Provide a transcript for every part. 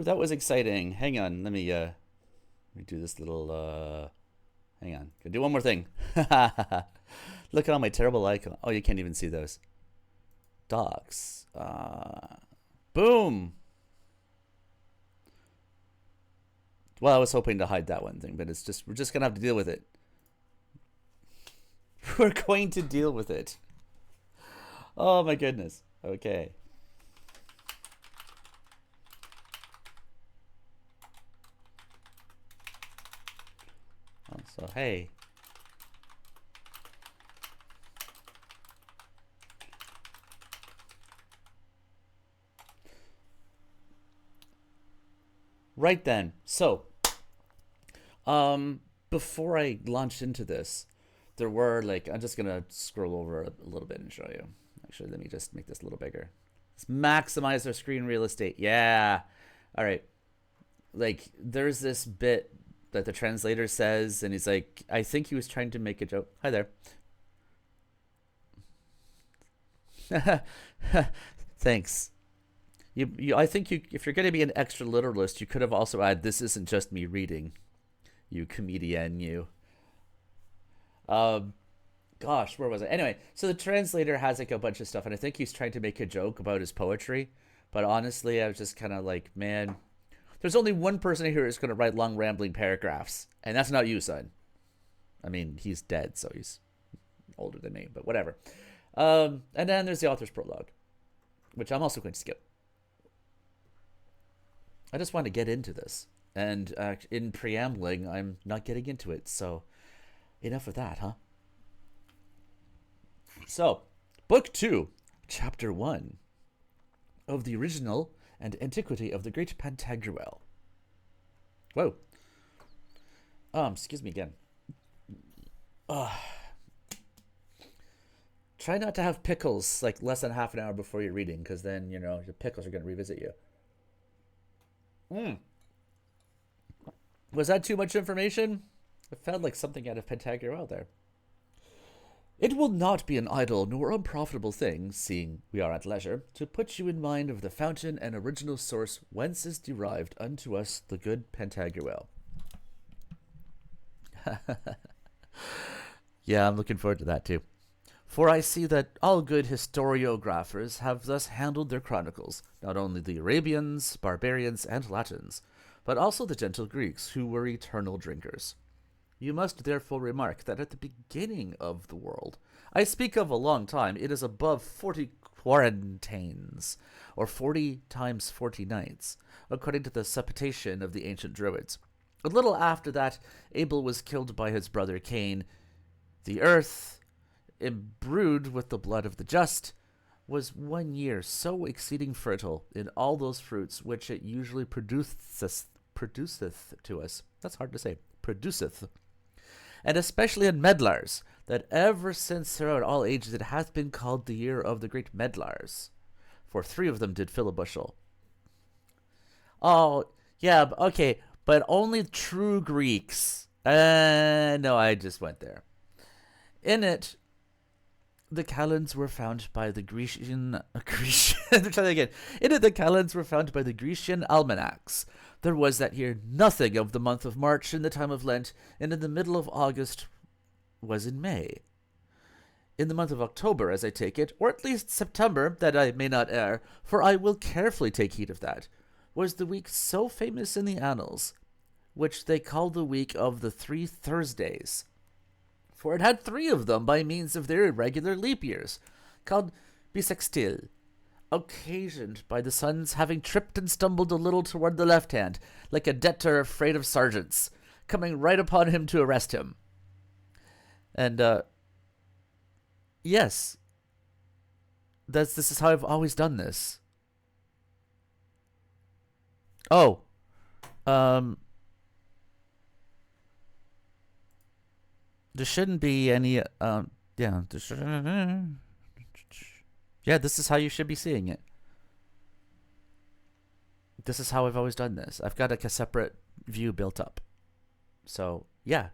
Woo, that was exciting. Hang on, let me do this little hang on. Gonna do one more thing. Look at all my terrible icons. Oh, you can't even see those. Docs. Boom. Well, I was hoping to hide that one thing, but we're just gonna have to deal with it. We're going to deal with it. Oh my goodness. Okay. So, hey. Right then. So, before I launched into this, there were like, I'm just gonna scroll over a little bit and show you. Actually, let me just make this a little bigger. Let's maximize our screen real estate. Yeah. All right. Like, there's this bit that the translator says, and he's like, I think he was trying to make a joke. Hi there. Thanks. I think if you're going to be an extra literalist, you could have also added, this isn't just me reading. You comedian, you. Gosh, where was I? Anyway, so the translator has like a bunch of stuff, and I think he's trying to make a joke about his poetry. But honestly, I was just kind of like, man, there's only one person here who's going to write long, rambling paragraphs, and that's not you, son. I mean, he's dead, so he's older than me, but whatever. And then there's the author's prologue, which I'm also going to skip. I just want to get into this, and in preambling, I'm not getting into it, so enough of that, huh? So, Book 2, Chapter 1 of the Original and Antiquity of the Great Pantagruel. Whoa. Excuse me again. Try not to have pickles like less than half an hour before you're reading, because then, you know, your pickles are going to revisit you. Was that too much information? It felt like something out of Pantagruel there. It will not be an idle nor unprofitable thing, seeing we are at leisure, to put you in mind of the fountain and original source whence is derived unto us the good Pantagruel. Yeah, I'm looking forward to that too. For I see that all good historiographers have thus handled their chronicles, not only the Arabians, barbarians, and Latins, but also the gentle Greeks, who were eternal drinkers. You must therefore remark that at the beginning of the world, I speak of a long time, it is above 40 quarantaines, or 40 times 40 nights, according to the supputation of the ancient Druids. A little after that, Abel was killed by his brother Cain. The earth, imbrued with the blood of the just, was 1 year so exceeding fertile in all those fruits which it usually produceth to us. That's hard to say. Produceth. And especially in medlars, that ever since throughout all ages it hath been called the year of the great medlars. For 3 of them did fill a bushel. Oh, yeah, okay, but only true Greeks. No, I just went there. In it, the calends were found by the Grecian. Try that again. In it, the calends were found by the Grecian almanacs. There was that year nothing of the month of March in the time of Lent, and in the middle of August was in May. In the month of October, as I take it, or at least September, that I may not err, for I will carefully take heed of that, was the week so famous in the annals, which they call the week of the 3 Thursdays. For it had 3 of them by means of their irregular leap years, called bisextile, occasioned by the sun's having tripped and stumbled a little toward the left hand, like a debtor afraid of sergeants, coming right upon him to arrest him. And, yes, this is how I've always done this. Oh, there shouldn't be any, yeah, yeah, this is how you should be seeing it. This is how I've always done this. I've got like a separate view built up. So, yeah.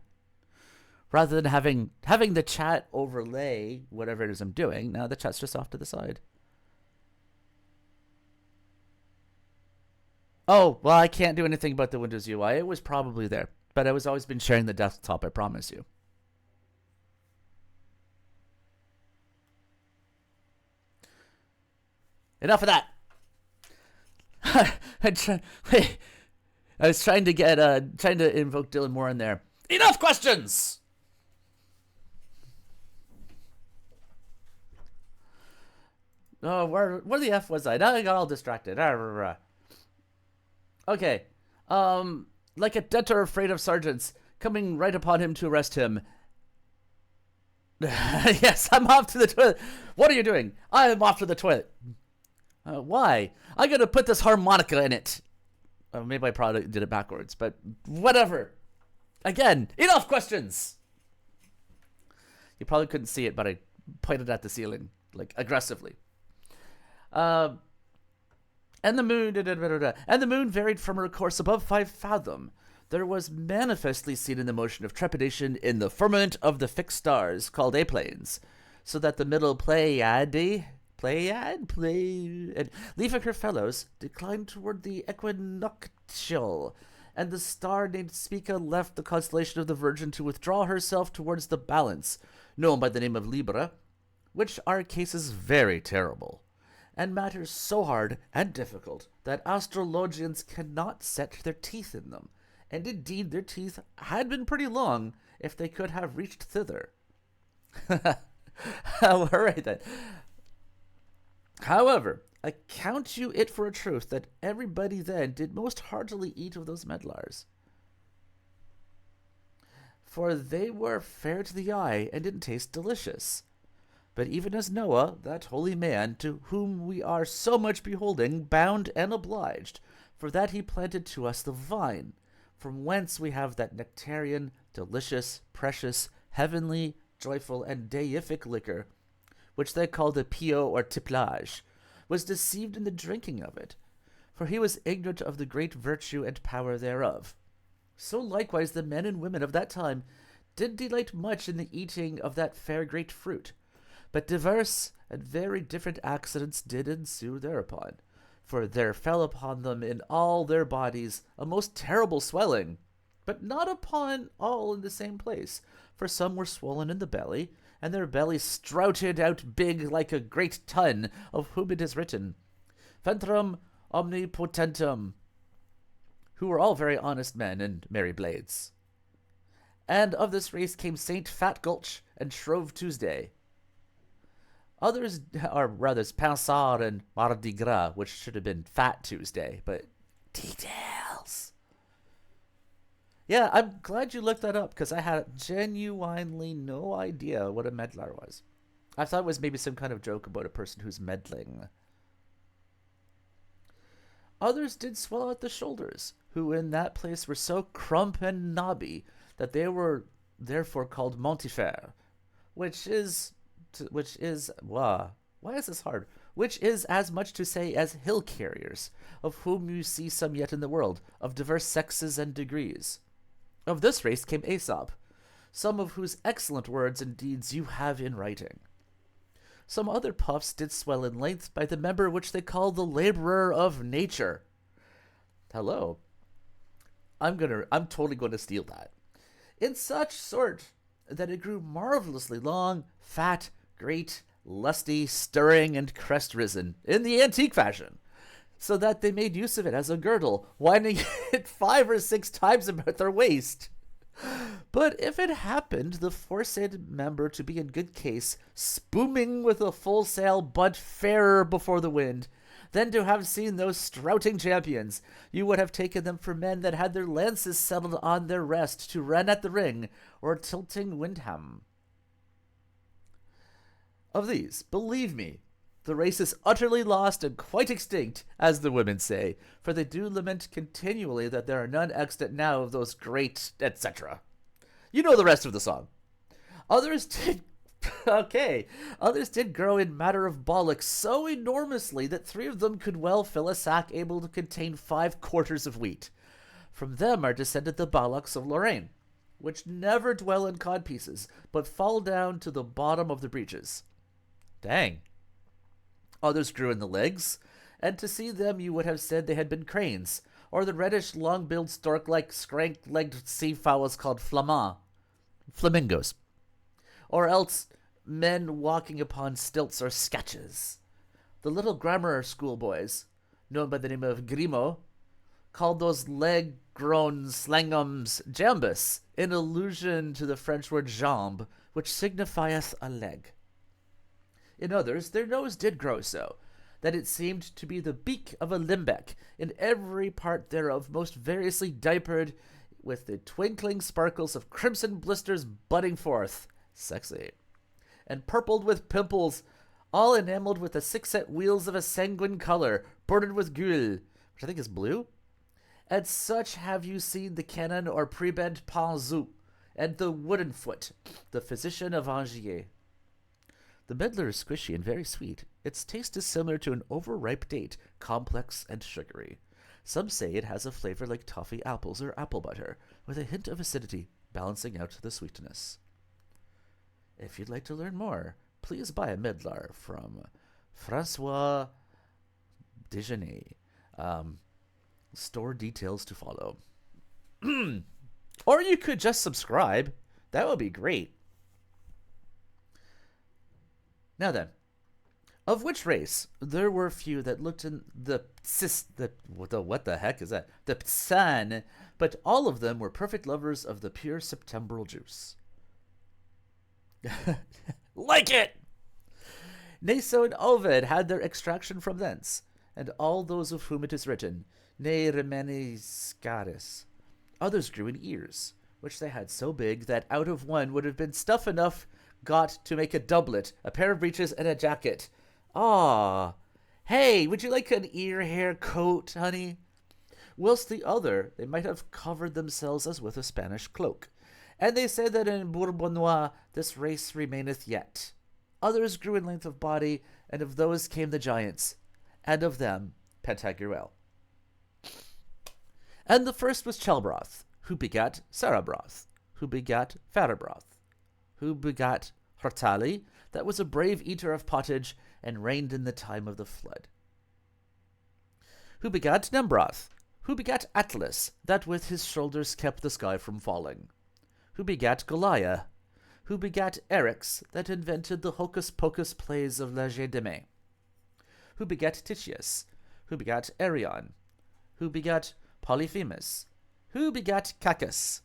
Rather than having the chat overlay whatever it is I'm doing, now the chat's just off to the side. Oh, well, I can't do anything about the Windows UI. It was probably there, but I was always been sharing the desktop, I promise you. Enough of that. I was trying to get trying to invoke Dylan Moore in there. Enough questions. Oh, where the F was I? Now I got all distracted. Okay. Like a debtor afraid of sergeants, coming right upon him to arrest him. Yes, I'm off to the toilet. What are you doing? I am off to the toilet. Why? I gotta put this harmonica in it. Maybe I probably did it backwards, but whatever. Again, enough questions. You probably couldn't see it, but I pointed at the ceiling, like, aggressively. And the moon varied from her course above 5 fathom. There was manifestly seen in the motion of trepidation in the firmament of the fixed stars, called A-planes, so that the middle Pleiad, leaving her fellows, declined toward the equinoctial, and the star named Spica left the constellation of the Virgin to withdraw herself towards the balance, known by the name of Libra, which are cases very terrible, and matters so hard and difficult that astrologians cannot set their teeth in them, and indeed their teeth had been pretty long if they could have reached thither. All right then. However, I count you it for a truth that everybody then did most heartily eat of those medlars. For they were fair to the eye and did taste delicious. But even as Noah, that holy man, to whom we are so much beholding, bound and obliged, for that he planted to us the vine, from whence we have that nectarian, delicious, precious, heavenly, joyful, and deific liquor, which they call the pio or tiplage, was deceived in the drinking of it, for he was ignorant of the great virtue and power thereof. So likewise the men and women of that time did delight much in the eating of that fair great fruit, but diverse and very different accidents did ensue thereupon, for there fell upon them in all their bodies a most terrible swelling, but not upon all in the same place, for some were swollen in the belly, and their bellies strouted out big like a great tun, of whom it is written, Ventrum omnipotentum, who were all very honest men and merry blades. And of this race came Saint Fat Gulch and Shrove Tuesday. Others are brothers Pinsard and Mardi Gras, which should have been Fat Tuesday, but details. Yeah, I'm glad you looked that up, because I had genuinely no idea what a medlar was. I thought it was maybe some kind of joke about a person who's meddling. Others did swell out the shoulders, who in that place were so crump and knobby that they were therefore called montifères, which is why is this hard? Which is as much to say as hill carriers, of whom you see some yet in the world, of diverse sexes and degrees. Of this race came Aesop, some of whose excellent words and deeds you have in writing. Some other puffs did swell in length by the member which they call the laborer of nature. Hello. I'm totally going to steal that. In such sort that it grew marvelously long, fat, great, lusty, stirring, and crest-risen, in the antique fashion, so that they made use of it as a girdle, winding it 5 or 6 times about their waist. But if it happened the foresaid member to be in good case, spooming with a full sail but fairer before the wind, then to have seen those strouting champions, you would have taken them for men that had their lances settled on their rest to run at the ring, or tilting windham. Of these, believe me, the race is utterly lost and quite extinct, as the women say, for they do lament continually that there are none extant now of those great, etc. You know the rest of the song. Others did grow in matter of bollock so enormously that 3 of them could well fill a sack able to contain 5 quarters of wheat. From them are descended the ballocks of Lorraine, which never dwell in codpieces, but fall down to the bottom of the breeches. Dang. Others grew in the legs, and to see them you would have said they had been cranes, or the reddish, long-billed, stork-like, scrank-legged sea fowls called flamingos, or else men walking upon stilts or sketches. The little grammar school boys, known by the name of Grimaud, called those leg-grown slangums jambus, in allusion to the French word jambe, which signifieth a leg. In others, their nose did grow so, that it seemed to be the beak of a limbeck, in every part thereof most variously diapered, with the twinkling sparkles of crimson blisters budding forth, sexy, and purpled with pimples, all enamelled with the 6 set wheels of a sanguine colour, bordered with gules, which I think is blue. And such have you seen the canon or prebend Panzou, and the wooden foot, the physician of Angiers. The medlar is squishy and very sweet. Its taste is similar to an overripe date, complex and sugary. Some say it has a flavor like toffee apples or apple butter, with a hint of acidity, balancing out the sweetness. If you'd like to learn more, please buy a medlar from Francois Dejeuner. Store details to follow. Or you could just subscribe. That would be great. Now then, of which race there were few that looked in what the heck is that? The psan, but all of them were perfect lovers of the pure Septembral juice. Like it! Naso and Ovid had their extraction from thence, and all those of whom it is written, Ne remenis caris. Others grew in ears, which they had so big that out of one would have been stuff enough got to make a doublet, a pair of breeches, and a jacket. Ah, hey, would you like an ear hair coat, honey? Whilst the other, they might have covered themselves as with a Spanish cloak. And they say that in Bourbonnois this race remaineth yet. Others grew in length of body, and of those came the giants, and of them Pantagruel. And the first was Chelbroth, who begat Sarabroth, who begat Farabroth, who begat Hortali, that was a brave eater of pottage, and reigned in the time of the flood. Who begat Nembroth, who begat Atlas, that with his shoulders kept the sky from falling. Who begat Goliah, who begat Eryx, that invented the hocus-pocus plays of Legerdemain. Who begat Titius, who begat Arion, who begat Polyphemus, who begat Cacus,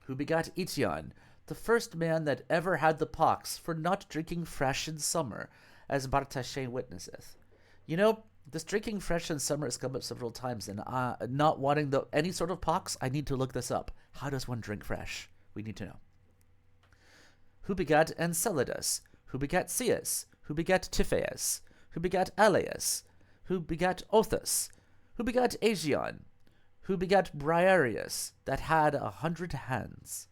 who begat Etion, the first man that ever had the pox for not drinking fresh in summer, as Bartachet witnesseth. You know, this drinking fresh in summer has come up several times, and not wanting any sort of pox, I need to look this up. How does one drink fresh? We need to know. Who begat Enceladus, who begat Ceus, who begat Typhaeus, who begat Aleus, who begat Othus, who begat Aegion, who begat Briareus, that had 100 hands,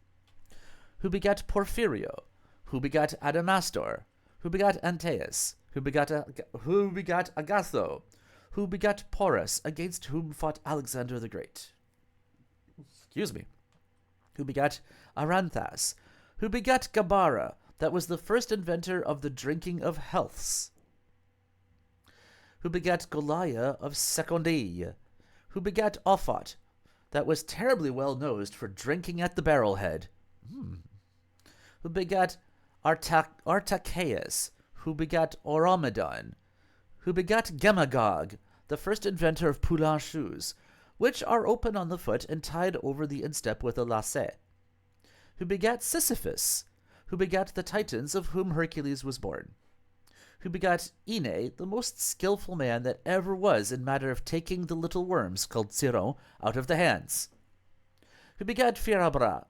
who begat Porphyrio, who begat Adamastor, who begat Antaeus, who begat Agatho, who begat Porus, against whom fought Alexander the Great. Excuse me. Who begat Aranthas, who begat Gabara, that was the first inventor of the drinking of healths, who begat Goliah of Secondie, who begat Ophot, that was terribly well nosed for drinking at the barrel-head, who begat Artacaeus, who begat Oromedon, who begat Gemagog, the first inventor of Poulin shoes, which are open on the foot and tied over the instep with a lacet, who begat Sisyphus, who begat the Titans of whom Hercules was born, who begat Ine, the most skilful man that ever was in matter of taking the little worms, called Ciron, out of the hands, who begat Fiarabra,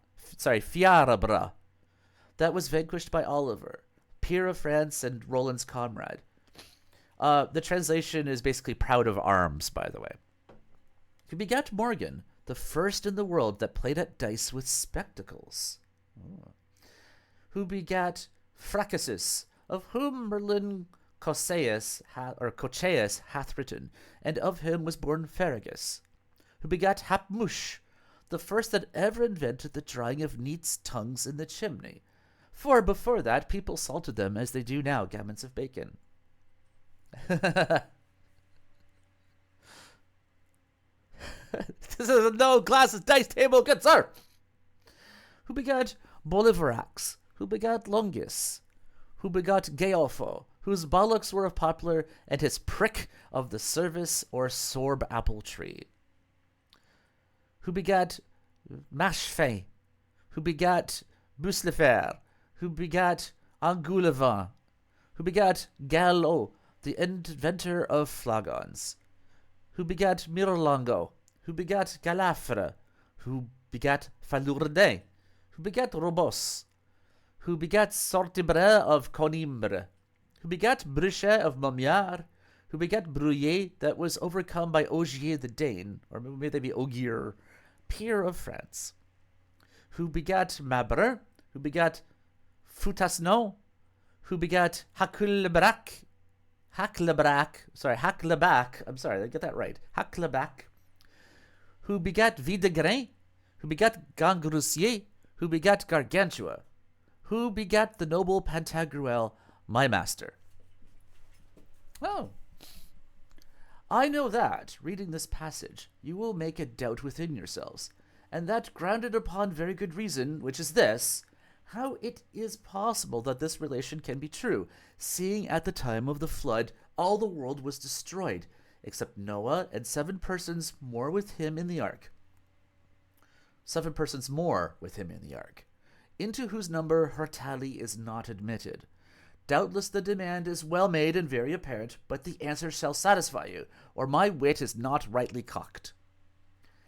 that was vanquished by Oliver, peer of France and Roland's comrade. The translation is basically proud of arms, by the way. Who begat Morgan, the first in the world that played at dice with spectacles. Who begat Fracasus, of whom Merlin Cocheus hath written, and of him was born Ferragus. Who begat Hapmush, the first that ever invented the drying of neats' tongues in the chimney, for before that people salted them as they do now gammons of bacon. This is no glasses dice table, good sir. Who begat Bolivarax, who begat Longus, who begot Geolfo, whose bullocks were of poplar, and his prick of the service or sorb apple tree. Who begat Machefin, who begat Buslefer, who begat Angoulevent, who begat Gallo, the inventor of flagons, who begat Mirlango, who begat Galafre, who begat Falourdin, who begat Robos, who begat Sortibret of Conimbre, who begat Bruchet of Momiar, who begat Brouillet that was overcome by Ogier the Dane, or maybe they be Ogier, peer of France, who begat Mabre, who begat Foutasnon, who begat Haclebac, get that right, Haclebac, who begat Videgrin, who begat Gangrousier, who begat Gargantua, who begat the noble Pantagruel, my master. Oh, I know that, reading this passage, you will make a doubt within yourselves, and that grounded upon very good reason, which is this, how it is possible that this relation can be true, seeing at the time of the flood all the world was destroyed, except Noah and 7 persons more with him in the ark. 7 persons more with him in the ark, into whose number Hurtali is not admitted. Doubtless the demand is well made and very apparent, but the answer shall satisfy you, or my wit is not rightly cocked.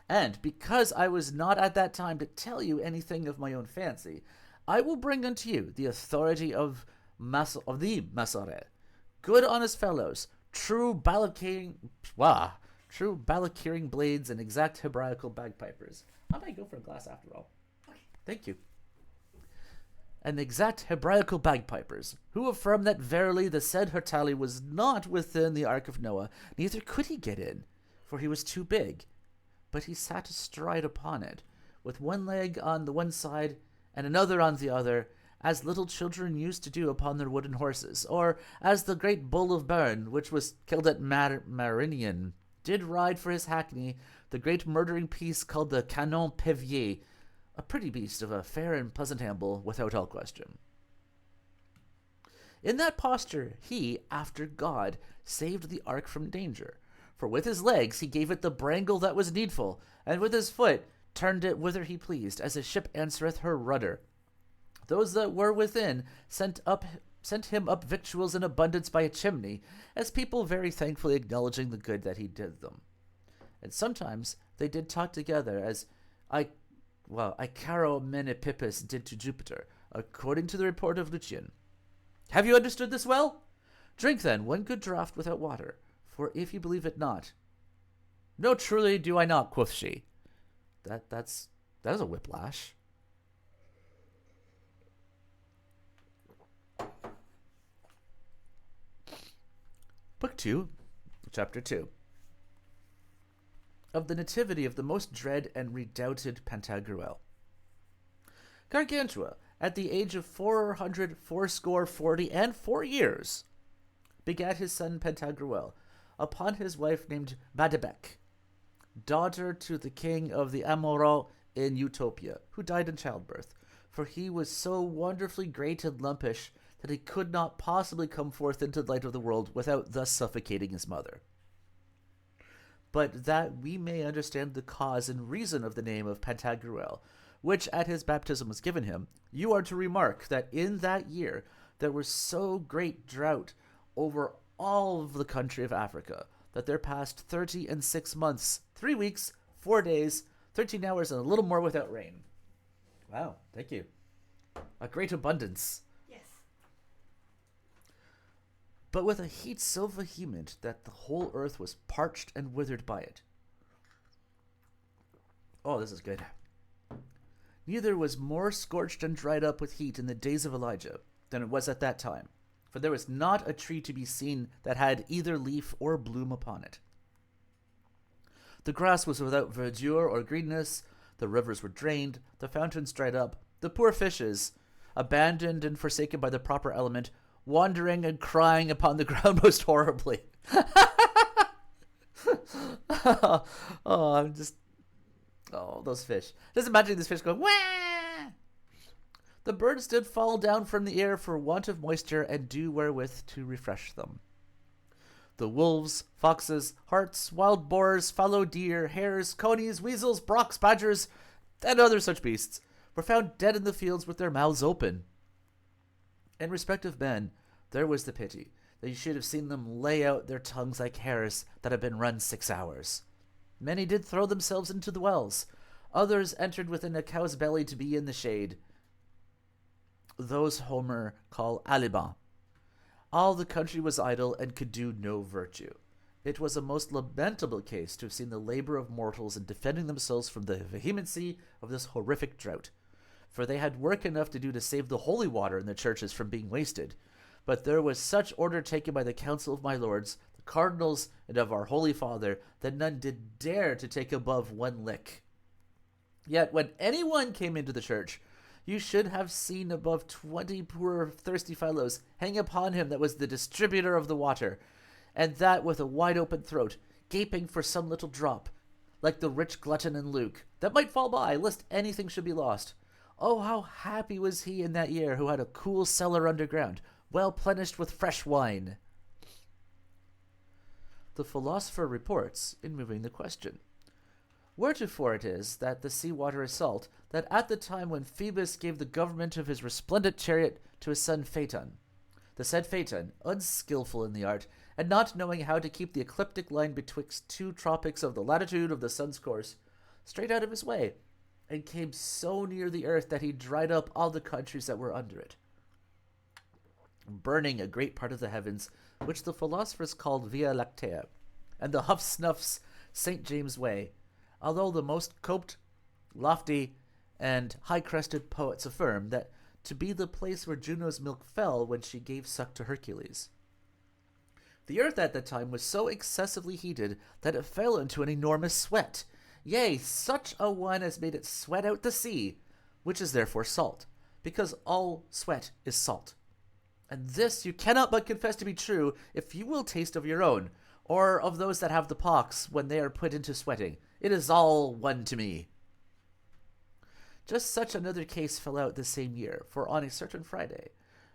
And because I was not at that time to tell you anything of my own fancy, I will bring unto you the authority of the Massaret, good honest fellows, true ballocating blades and exact Hebraical bagpipers. I might go for a glass after all. Okay, thank you. And exact Hebraical bagpipers, who affirm that verily the said Hurtali was not within the ark of Noah, neither could he get in, for he was too big, but he sat astride upon it, with one leg on the one side and another on the other, as little children used to do upon their wooden horses, or as the great bull of Bern, which was killed at Marignan, did ride for his hackney, the great murdering piece called the Canon Pevier, a pretty beast of a fair and pleasant amble, without all question. In that posture he, after God, saved the ark from danger, for with his legs he gave it the brangle that was needful, and with his foot turned it whither he pleased, as a ship answereth her rudder. Those that were within sent him up victuals in abundance by a chimney, as people very thankfully acknowledging the good that he did them. And sometimes they did talk together, as Icaro Menipippus did to Jupiter, according to the report of Lucian. Have you understood this well? Drink then one good draught without water, for if you believe it not. No, truly do I not, quoth she. That is a whiplash. Book 2, Chapter 2. Of the nativity of the most dread and redoubted Pantagruel. Gargantua, at the age of 440 years, begat his son Pantagruel, upon his wife named Badebec, daughter to the king of the Amoraux in Utopia, who died in childbirth, for he was so wonderfully great and lumpish that he could not possibly come forth into the light of the world without thus suffocating his mother. But that we may understand the cause and reason of the name of Pantagruel, which at his baptism was given him, you are to remark that in that year there was so great drought over all of the country of Africa, that there passed 36 months, 3 weeks, 4 days, 13 hours, and a little more without rain. Wow, thank you. A great abundance. Yes. But with a heat so vehement that the whole earth was parched and withered by it. Oh, this is good. Neither was more scorched and dried up with heat in the days of Elijah than it was at that time, for there was not a tree to be seen that had either leaf or bloom upon it. The grass was without verdure or greenness, the rivers were drained, the fountains dried up, the poor fishes, abandoned and forsaken by the proper element, wandering and crying upon the ground most horribly. Oh, I'm just Oh, those fish. Just imagine this fish going, wah! The birds did fall down from the air for want of moisture and dew wherewith to refresh them. The wolves, foxes, harts, wild boars, fallow deer, hares, conies, weasels, brocks, badgers, and other such beasts were found dead in the fields with their mouths open. In respect of men, there was the pity that you should have seen them lay out their tongues like hares that had been run 6 hours. Many did throw themselves into the wells. Others entered within a cow's belly to be in the shade. Those Homer call alibans. All the country was idle and could do no virtue. It was a most lamentable case to have seen the labor of mortals in defending themselves from the vehemency of this horrific drought. For they had work enough to do to save the holy water in the churches from being wasted. But there was such order taken by the council of my lords, the cardinals, and of our holy father, that none did dare to take above 1 lick. Yet when anyone came into the church, you should have seen above 20 poor thirsty fellows hang upon him that was the distributor of the water, and that with a wide open throat, gaping for some little drop, like the rich glutton in Luke, that might fall by, lest anything should be lost. Oh, how happy was he in that year who had a cool cellar underground, well plenished with fresh wine. The philosopher reports, in moving the question, wheretofore it is that the sea water is salt, that at the time when Phoebus gave the government of his resplendent chariot to his son Phaeton, the said Phaeton, unskilful in the art, and not knowing how to keep the ecliptic line betwixt 2 tropics of the latitude of the sun's course, strayed out of his way, and came so near the earth that he dried up all the countries that were under it, burning a great part of the heavens, which the philosophers called Via Lactea, and the Huff-Snuffs St. James' Way, although the most coped, lofty, and high-crested poets affirm that to be the place where Juno's milk fell when she gave suck to Hercules. The earth at that time was so excessively heated that it fell into an enormous sweat, yea, such a one as made it sweat out the sea, which is therefore salt, because all sweat is salt. And this you cannot but confess to be true if you will taste of your own, or of those that have the pox when they are put into sweating. It is all one to me. Just such another case fell out the same year, for on a certain Friday,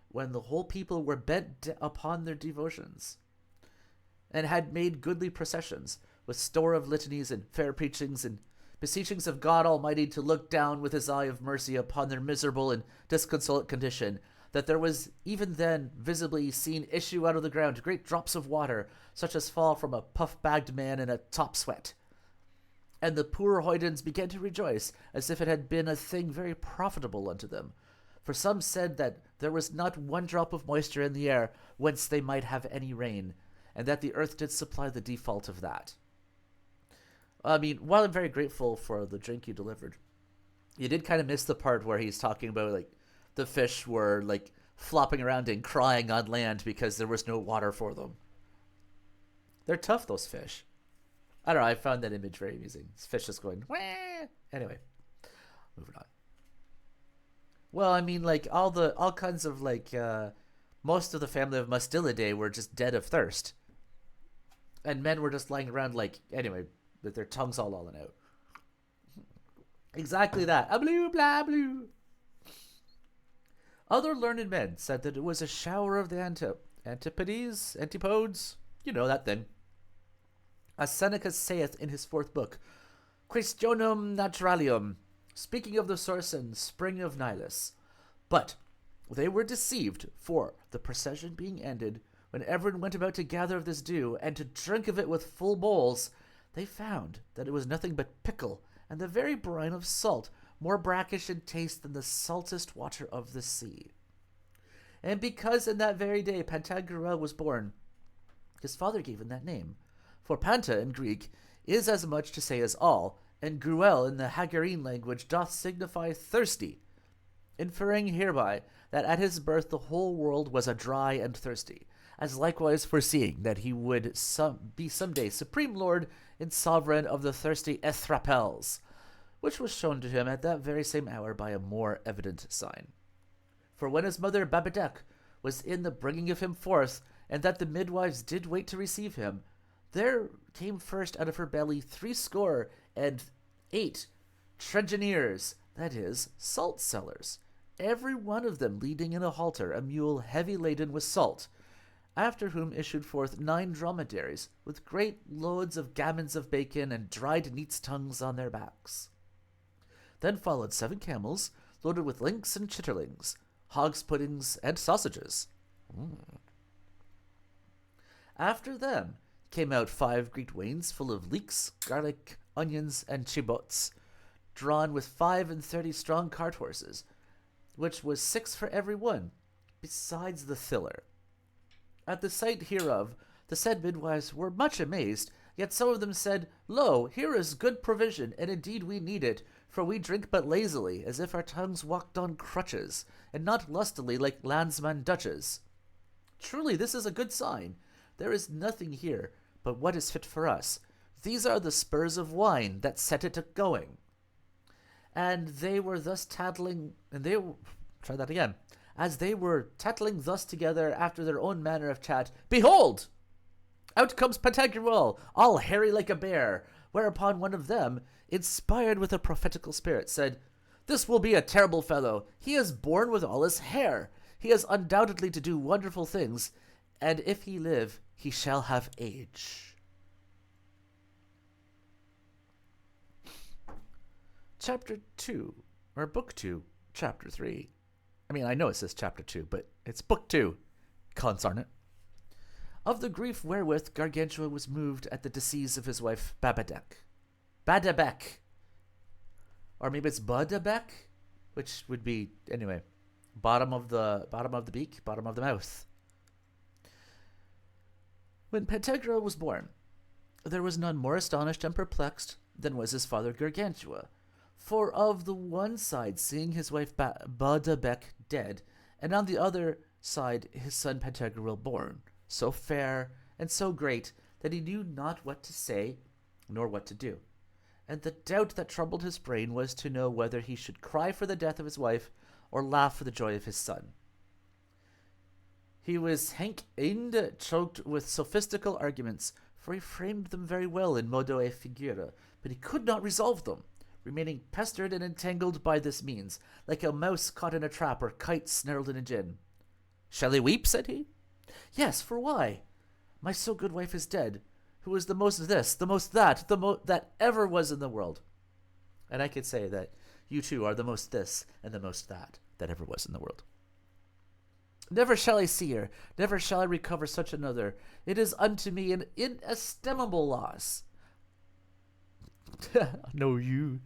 when the whole people were bent upon their devotions, and had made goodly processions, with store of litanies and fair preachings and beseechings of God Almighty to look down with his eye of mercy upon their miserable and disconsolate condition, that there was even then visibly seen issue out of the ground great drops of water, such as fall from a puff-bagged man in a top sweat. And the poor hoydens began to rejoice, as if it had been a thing very profitable unto them. For some said that there was not 1 drop of moisture in the air, whence they might have any rain, and that the earth did supply the default of that. I mean, while I'm very grateful for the drink you delivered, you did kind of miss the part where he's talking about, like, the fish were, like, flopping around and crying on land because there was no water for them. They're tough, those fish. I don't know, I found that image very amusing. This fish just going, wah! Anyway, moving on. Well, I mean, like, all kinds of, like, most of the family of Mustelidae were just dead of thirst. And men were just lying around, like, anyway, with their tongues all lolling out. Exactly that. A blue, blah, blue. Other learned men said that it was a shower of the antipodes, you know, that thing. As Seneca saith in his 4th book, Questionum Naturalium, speaking of the source and spring of Nilus. But they were deceived, for, the procession being ended, when everyone went about to gather of this dew, and to drink of it with full bowls, they found that it was nothing but pickle, and the very brine of salt, more brackish in taste than the saltest water of the sea. And because in that very day Pantagruel was born, his father gave him that name. For Panta in Greek is as much to say as all, and gruel in the Haggarine language doth signify thirsty, inferring hereby that at his birth the whole world was a dry and thirsty, as likewise foreseeing that he would be some day supreme lord and sovereign of the thirsty Ethrapels, which was shown to him at that very same hour by a more evident sign. For when his mother Babedek was in the bringing of him forth, and that the midwives did wait to receive him, there came first out of her belly 68 tregeneers, that is, salt sellers, every one of them leading in a halter a mule heavy laden with salt, after whom issued forth 9 dromedaries, with great loads of gammons of bacon and dried neats' tongues on their backs. Then followed 7 camels, loaded with links and chitterlings, hogs' puddings, and sausages. After them came out 5 great wains full of leeks, garlic, onions, and chibots, drawn with 35 strong cart horses, which was 6 for every one, besides the thiller. At the sight hereof, the said midwives were much amazed, yet some of them said, Lo, here is good provision, and indeed we need it, for we drink but lazily, as if our tongues walked on crutches, and not lustily like landsman Dutches. Truly this is a good sign. There is nothing here but what is fit for us. These are the spurs of wine that set it a-going. And they were thus tattling, as they were tattling thus together after their own manner of chat, behold! Out comes Pantagruel, all hairy like a bear, whereupon one of them, inspired with a prophetical spirit, said, This will be a terrible fellow. He is born with all his hair. He is undoubtedly to do wonderful things, and if he live, he shall have age. Chapter 2, or Book 2, Chapter 3. I mean, I know it says Chapter 2, but it's Book 2. Consarn it. Of the grief wherewith Gargantua was moved at the decease of his wife Badabek. Or maybe it's Badabek, which would be, anyway, bottom of the beak, bottom of the mouth. When Pantagruel was born, there was none more astonished and perplexed than was his father Gargantua. For of the one side seeing his wife Badabek dead, and on the other side his son Pantagruel born, so fair and so great that he knew not what to say nor what to do. And the doubt that troubled his brain was to know whether he should cry for the death of his wife or laugh for the joy of his son. He was hank-aimed choked with sophistical arguments, for he framed them very well in modo e figura, but he could not resolve them, remaining pestered and entangled by this means, like a mouse caught in a trap or kite snarled in a gin. Shall he weep? Said he. Yes, for why? My so good wife is dead, who was the most this, the most that, that ever was in the world. And I could say that you too are the most this and the most that ever was in the world. Never shall I see her, never shall I recover such another. It is unto me an inestimable loss. No, you.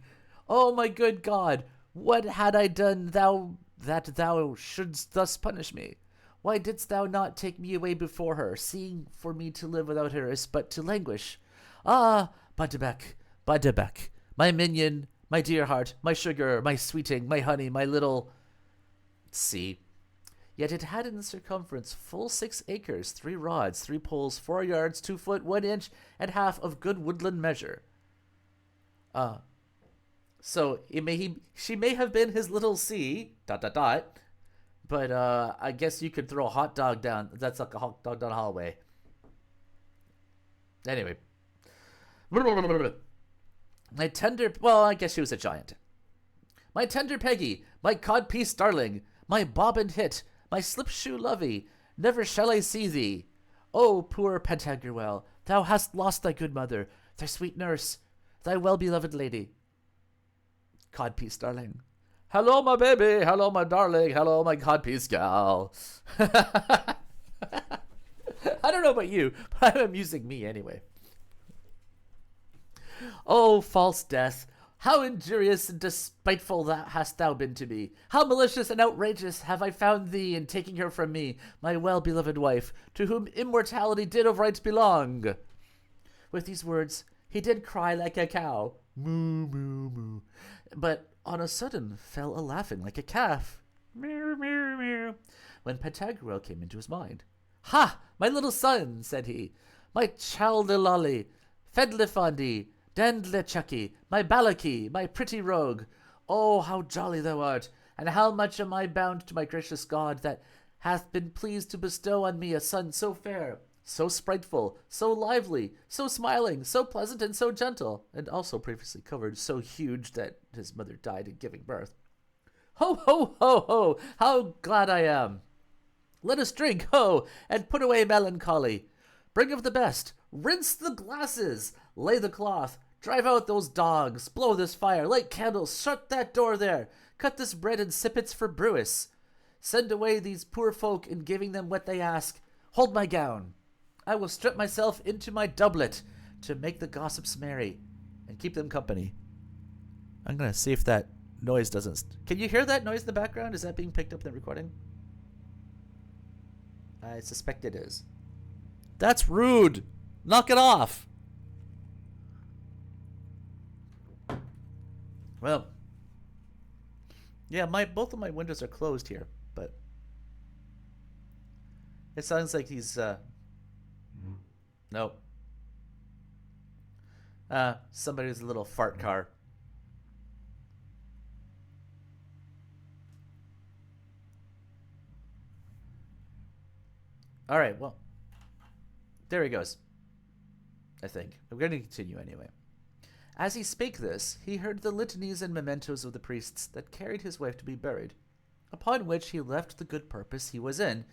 Oh, my good God, what had I done that thou shouldst thus punish me? Why didst thou not take me away before her, seeing for me to live without her is but to languish? Ah, Badabek, my minion, my dear heart, my sugar, my sweeting, my honey, my little... See. Yet it had in circumference full 6 acres, 3 rods, 3 poles, 4 yards, 2 foot, 1 inch, and half of good woodland measure. So she may have been his little C, ... But I guess you could throw a hot dog down. That's like a hot dog down the hallway. Anyway. My tender... Well, I guess she was a giant. My tender Peggy, my codpiece darling, my bob and hit, my slipshoe lovey, never shall I see thee. O poor Pantagruel, thou hast lost thy good mother, thy sweet nurse, thy well-beloved lady. Codpiece darling. Hello, my baby. Hello, my darling. Hello, my codpiece gal. I don't know about you, but I'm amusing me anyway. Oh, false death, how injurious and despiteful hast thou been to me. How malicious and outrageous have I found thee in taking her from me, my well-beloved wife, to whom immortality did of right belong. With these words, he did cry like a cow, moo, moo, moo, but on a sudden fell a-laughing like a calf, mew, mew, mew, when Pantagruel came into his mind. Ha! My little son, said he, my chaldilolly, fedlifondi, dandlechucky, my balaki, my pretty rogue. Oh, how jolly thou art, and how much am I bound to my gracious God that hath been pleased to bestow on me a son so fair, so spriteful, so lively, so smiling, so pleasant, and so gentle, and also previously covered, so huge that his mother died in giving birth. Ho, ho, ho, ho! How glad I am! Let us drink, ho, and put away melancholy. Bring of the best, rinse the glasses, lay the cloth, drive out those dogs, blow this fire, light candles, shut that door there, cut this bread and sippets for brewis. Send away these poor folk in giving them what they ask. Hold my gown. I will strip myself into my doublet to make the gossips merry and keep them company. I'm going to see if that noise doesn't... Can you hear that noise in the background? Is that being picked up in the recording? I suspect it is. That's rude. Knock it off. Well, yeah, both of my windows are closed here, but it sounds like he's no. Somebody's little fart car. All right, well, there he goes. I think. I'm going to continue anyway. As he spake this, he heard the litanies and mementos of the priests that carried his wife to be buried, upon which he left the good purpose he was in,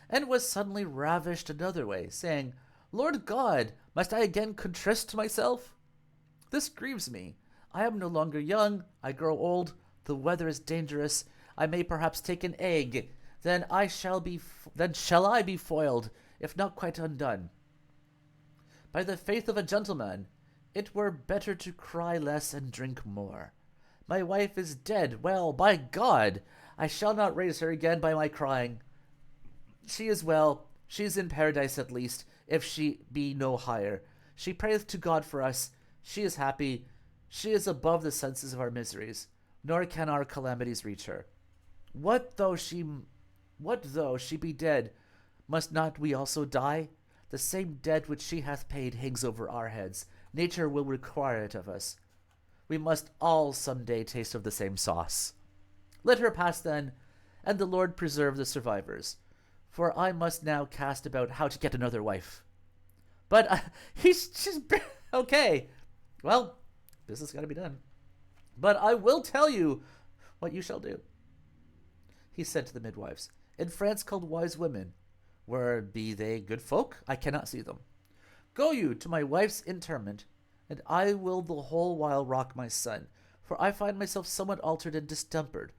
and was suddenly ravished another way, saying, Lord God, must I again contrist myself? This grieves me. I am no longer young, I grow old, the weather is dangerous, I may perhaps take an egg, then shall I be foiled, if not quite undone. By the faith of a gentleman, it were better to cry less and drink more. My wife is dead. Well, by God, I shall not raise her again by my crying. She is well. She is in paradise at least, if she be no higher. She prayeth to God for us. She is happy. She is above the senses of our miseries, nor can our calamities reach her. What though she be dead? Must not we also die? The same debt which she hath paid hangs over our heads. Nature will require it of us. We must all some day taste of the same sauce. Let her pass then, and the Lord preserve the survivors. For I must now cast about how to get another wife. But she's okay. Well, this has got to be done. But I will tell you what you shall do. He said to the midwives, in France called wise women, where be they good folk? I cannot see them. Go you to my wife's interment, and I will the whole while rock my son, for I find myself somewhat altered and distempered,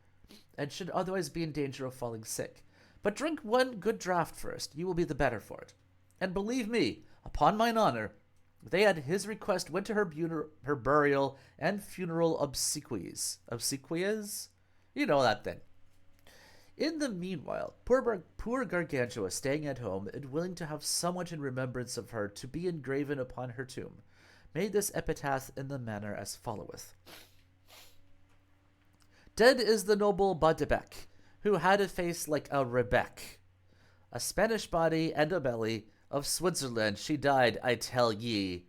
and should otherwise be in danger of falling sick. But drink one good draught first, you will be the better for it. And believe me, upon mine honour, they at his request went to her burial and funeral obsequies. Obsequies? You know that thing. In the meanwhile, poor Gargantua, staying at home and willing to have somewhat in remembrance of her to be engraven upon her tomb, made this epitaph in the manner as followeth. Dead is the noble Baudebecq, who had a face like a rebec, a Spanish body and a belly, of Switzerland she died, I tell ye.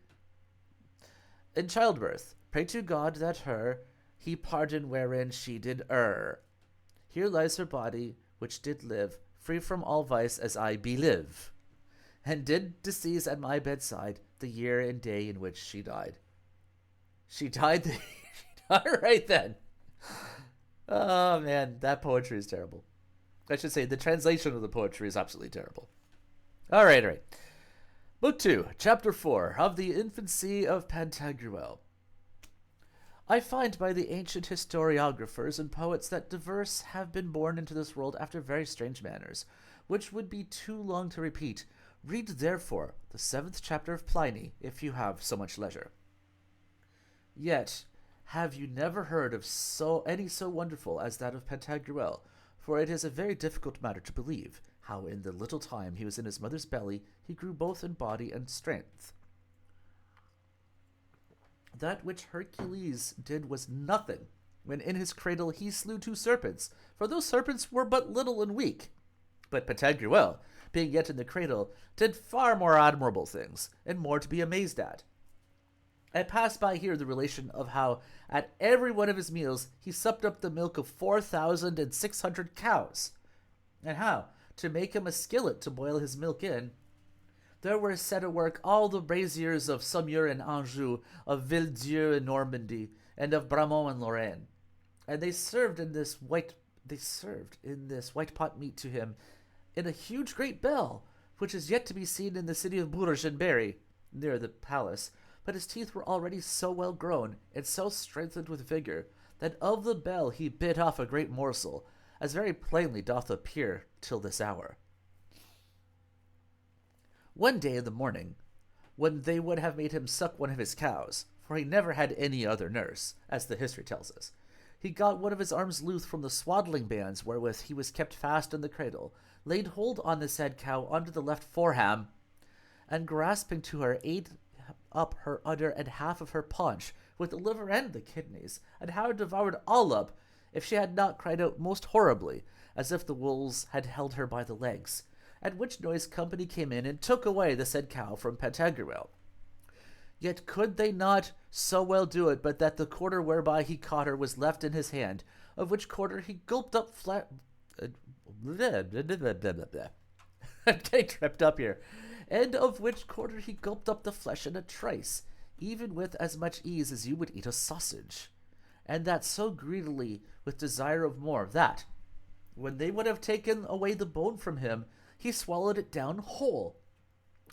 In childbirth, pray to God that her he pardon wherein she did err. Here lies her body, which did live, free from all vice as I believe, and did decease at my bedside the year and day in which she died. She died all right then. Oh man, that poetry is terrible. I should say the translation of the poetry is absolutely terrible. All right. Book 2, Chapter 4, of the Infancy of Pantagruel. I find by the ancient historiographers and poets that divers have been born into this world after very strange manners, which would be too long to repeat. Read, therefore, the 7th chapter of Pliny, if you have so much leisure. Yet, have you never heard of any so wonderful as that of Pantagruel? For it is a very difficult matter to believe, how in the little time he was in his mother's belly, he grew both in body and strength. That which Hercules did was nothing, when in his cradle he slew 2 serpents, for those serpents were but little and weak. But Pantagruel, being yet in the cradle, did far more admirable things, and more to be amazed at. I pass by here the relation of how, at every one of his meals, he supped up the milk of 4,600 cows, and how, to make him a skillet to boil his milk in, There were set at work all the braziers of Saumur and Anjou, of Villedieu in Normandy, and of Bramont and Lorraine, and they served in this white pot meat to him in a huge great bell, which is yet to be seen in the city of Bourges and Berry, near the palace. But his teeth were already so well grown, and so strengthened with vigor, that of the bell he bit off a great morsel, as very plainly doth appear till this hour. One day in the morning, when they would have made him suck one of his cows, for he never had any other nurse, as the history tells us, he got one of his arms loose from the swaddling bands wherewith he was kept fast in the cradle, laid hold on the said cow under the left foreham, and grasping to her, ate up her udder and half of her paunch, with the liver and the kidneys, and how devoured all up, if she had not cried out most horribly, as if the wolves had held her by the legs, at which noise company came in and took away the said cow from Pantagruel. Yet could they not so well do it but that the quarter whereby he caught her was left in his hand, of which quarter he gulped up flat... I'm getting tripped up here. And of which quarter he gulped up the flesh in a trice, even with as much ease as you would eat a sausage, and that so greedily with desire of more, that, when they would have taken away the bone from him, he swallowed it down whole,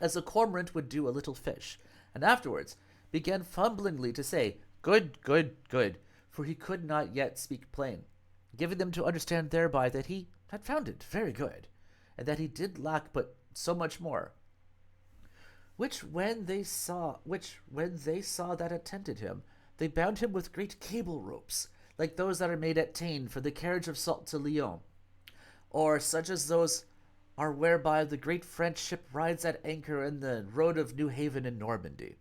as a cormorant would do a little fish, and afterwards began fumblingly to say, "Good, good, good," for he could not yet speak plain, giving them to understand thereby that he had found it very good, and that he did lack but so much more. Which when they saw that attended him, they bound him with great cable ropes, like those that are made at Tain for the carriage of salt to Lyons, or such as those are whereby the great French ship rides at anchor in the road of New Haven in Normandy.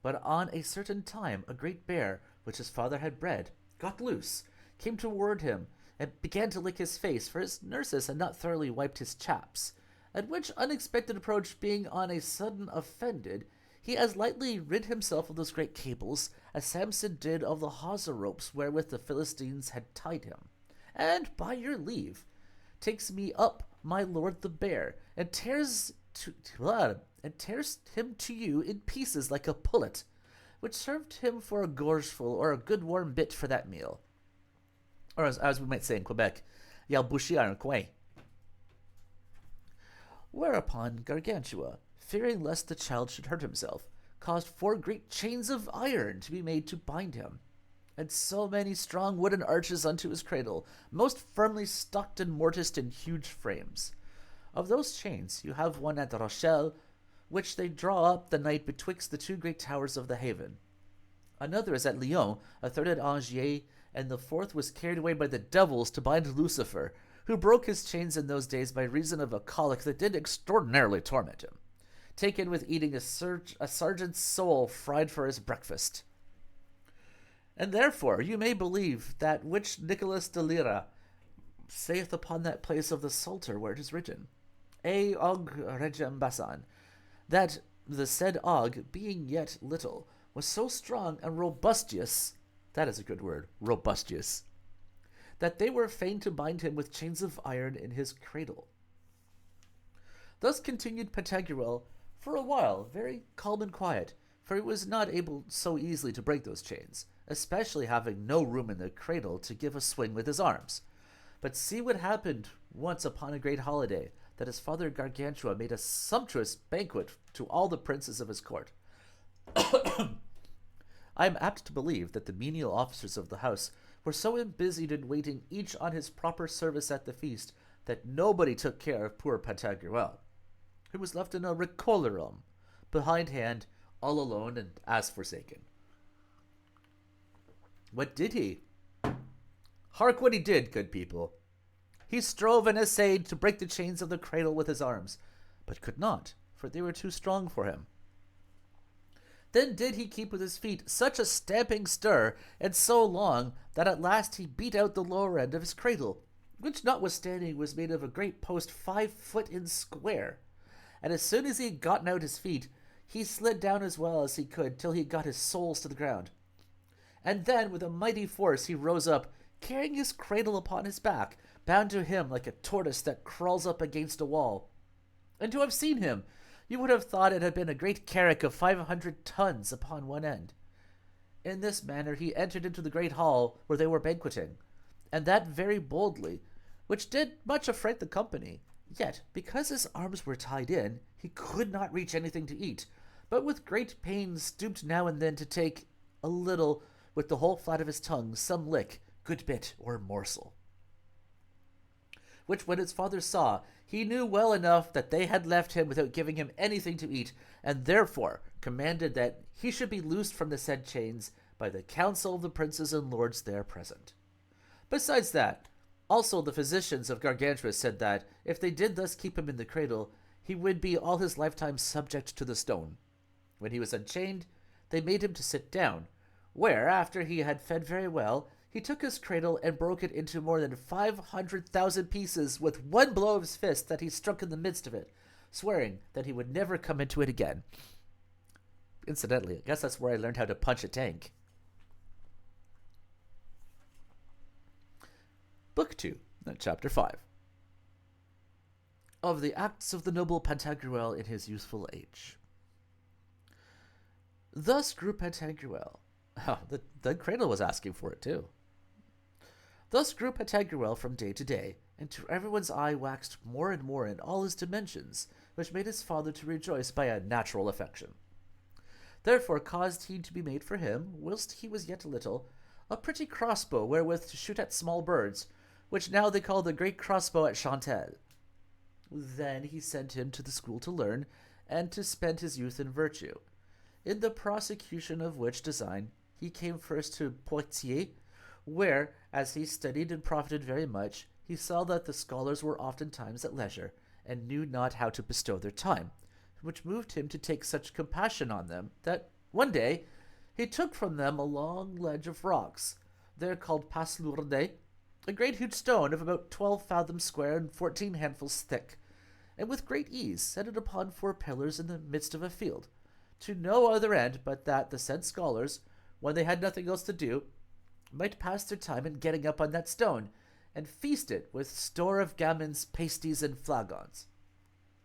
But on a certain time a great bear, which his father had bred, got loose, came toward him, and began to lick his face, for his nurses had not thoroughly wiped his chaps, at which unexpected approach being on a sudden offended, he as lightly rid himself of those great cables as Samson did of the hawser ropes wherewith the Philistines had tied him, and, by your leave, takes me up my lord the bear, and tears him to you in pieces like a pullet, which served him for a gorgeful or a good warm bit for that meal. Or as we might say in Quebec, y'a bouché à un coin. Whereupon Gargantua, fearing lest the child should hurt himself, caused 4 great chains of iron to be made to bind him, and so many strong wooden arches unto his cradle, most firmly stucked and mortised in huge frames. Of those chains you have one at Rochelle, which they draw up the night betwixt the 2 great towers of the haven. Another is at Lyons, a third at Angers, and the 4th was carried away by the devils to bind Lucifer, who broke his chains in those days by reason of a colic that did extraordinarily torment him, taken with eating a sergeant's soul fried for his breakfast. And therefore you may believe that which Nicholas de Lyra saith upon that place of the Psalter where it is written, E og regem basan, that the said Og, being yet little, was so strong and robustious, that is a good word, robustious, that they were fain to bind him with chains of iron in his cradle. Thus continued Pantagruel for a while, very calm and quiet, for he was not able so easily to break those chains, especially having no room in the cradle to give a swing with his arms. But see what happened once upon a great holiday, that his father Gargantua made a sumptuous banquet to all the princes of his court. I am apt to believe that the menial officers of the house were so busied in waiting each on his proper service at the feast that nobody took care of poor Pantagruel, who was left in a recollerum, behindhand, all alone and as forsaken. What did he? Hark what he did, good people. He strove and essayed to break the chains of the cradle with his arms, but could not, for they were too strong for him. Then did he keep with his feet such a stamping stir, and so long, that at last he beat out the lower end of his cradle, which notwithstanding was made of a great post 5 foot in square. And as soon as he had gotten out his feet, he slid down as well as he could till he got his soles to the ground. And then with a mighty force he rose up, carrying his cradle upon his back, bound to him like a tortoise that crawls up against a wall. And to have seen him, you would have thought it had been a great carrack of 500 tons upon one end. In this manner he entered into the great hall where they were banqueting, and that very boldly, which did much affright the company. Yet, because his arms were tied in, he could not reach anything to eat, but with great pains stooped now and then to take a little with the whole flat of his tongue some lick, good bit, or morsel. Which when his father saw, he knew well enough that they had left him without giving him anything to eat, and therefore commanded that he should be loosed from the said chains by the council of the princes and lords there present. Besides that, also the physicians of Gargantua said that, if they did thus keep him in the cradle, he would be all his lifetime subject to the stone. When he was unchained, they made him to sit down, where, after he had fed very well, he took his cradle and broke it into more than 500,000 pieces with one blow of his fist that he struck in the midst of it, swearing that he would never come into it again. Incidentally, I guess that's where I learned how to punch a tank. Book 2, Chapter 5. Of the acts of the noble Pantagruel in his youthful age. Thus grew Pantagruel. Oh, the cradle was asking for it too. Thus grew Pantagruel from day to day, and to everyone's eye waxed more and more in all his dimensions, which made his father to rejoice by a natural affection. Therefore caused he to be made for him, whilst he was yet little, a pretty crossbow wherewith to shoot at small birds, which now they call the great crossbow at Chantel. Then he sent him to the school to learn, and to spend his youth in virtue, in the prosecution of which design he came first to Poitiers, where, as he studied and profited very much, he saw that the scholars were oftentimes at leisure, and knew not how to bestow their time, which moved him to take such compassion on them, that one day he took from them a long ledge of rocks, there called Pantagruel, a great huge stone of about 12 fathoms square and 14 handfuls thick, and with great ease set it upon 4 pillars in the midst of a field, to no other end but that the said scholars, when they had nothing else to do, might pass their time in getting up on that stone, and feast it with store of gammons, pasties, and flagons,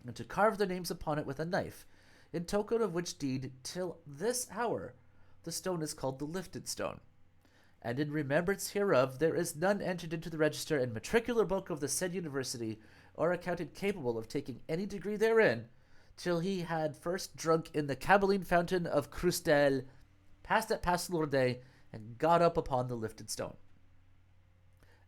and to carve their names upon it with a knife, in token of which deed, till this hour, the stone is called the lifted stone. And in remembrance hereof there is none entered into the register and matricular book of the said university, or accounted capable of taking any degree therein, till he had first drunk in the Caballine fountain of Crustel, passed at Pantagruel, and got up upon the lifted stone.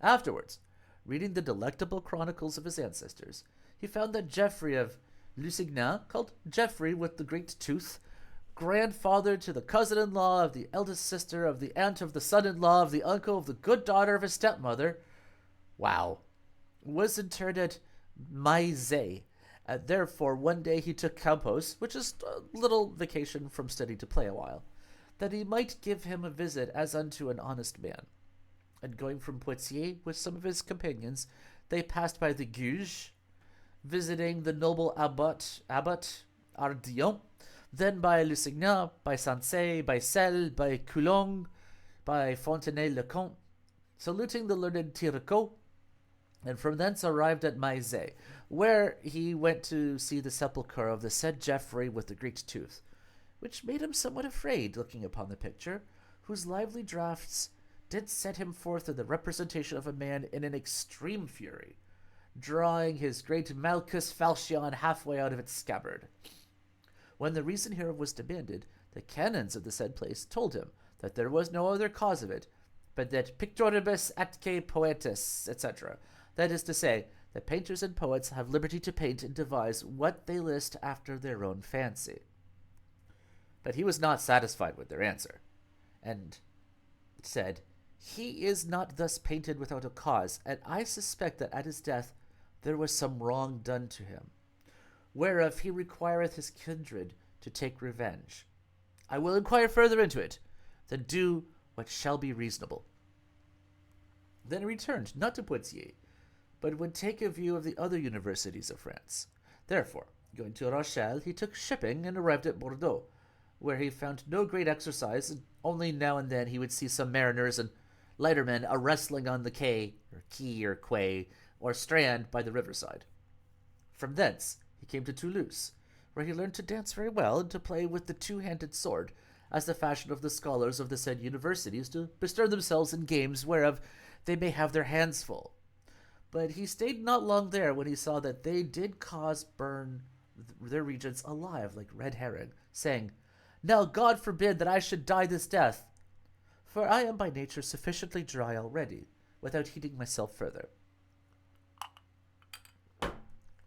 Afterwards, reading the delectable chronicles of his ancestors, he found that Geoffrey of Lusignan, called Geoffrey with the great tooth, grandfather to the cousin-in-law of the eldest sister of the aunt of the son-in-law of the uncle of the good daughter of his stepmother, was interred at Maizet. Therefore, one day he took Campos, which is a little vacation from study to play a while, that he might give him a visit as unto an honest man. And going from Poitiers with some of his companions, they passed by the Guges, visiting the noble Abbot Ardillon, then by Lusignan, by Sansay, by Celles, by Coulonges, by Fontenay-le-Comte, saluting the learned Tiricot, and from thence arrived at Maizet, where he went to see the sepulchre of the said Geoffrey with the great tooth, which made him somewhat afraid, looking upon the picture, whose lively draughts did set him forth in the representation of a man in an extreme fury, drawing his great Malchus falchion halfway out of its scabbard. When the reason hereof was demanded, the canons of the said place told him that there was no other cause of it, but that pictoribus atque poetis, etc., that is to say, that painters and poets have liberty to paint and devise what they list after their own fancy. But he was not satisfied with their answer, and said, He is not thus painted without a cause, and I suspect that at his death there was some wrong done to him, whereof he requireth his kindred to take revenge. I will inquire further into it, then do what shall be reasonable. Then he returned, not to Poitiers, but would take a view of the other universities of France. Therefore, going to Rochelle, he took shipping and arrived at Bordeaux, where he found no great exercise, and only now and then he would see some mariners and lightermen a-wrestling on the quay, or quay, or strand by the riverside. From thence he came to Toulouse, where he learned to dance very well and to play with the two-handed sword, as the fashion of the scholars of the said universities to bestir themselves in games whereof they may have their hands full. But he stayed not long there when he saw that they did cause burn their regents alive like red herring, saying, Now God forbid that I should die this death, for I am by nature sufficiently dry already, without heating myself further.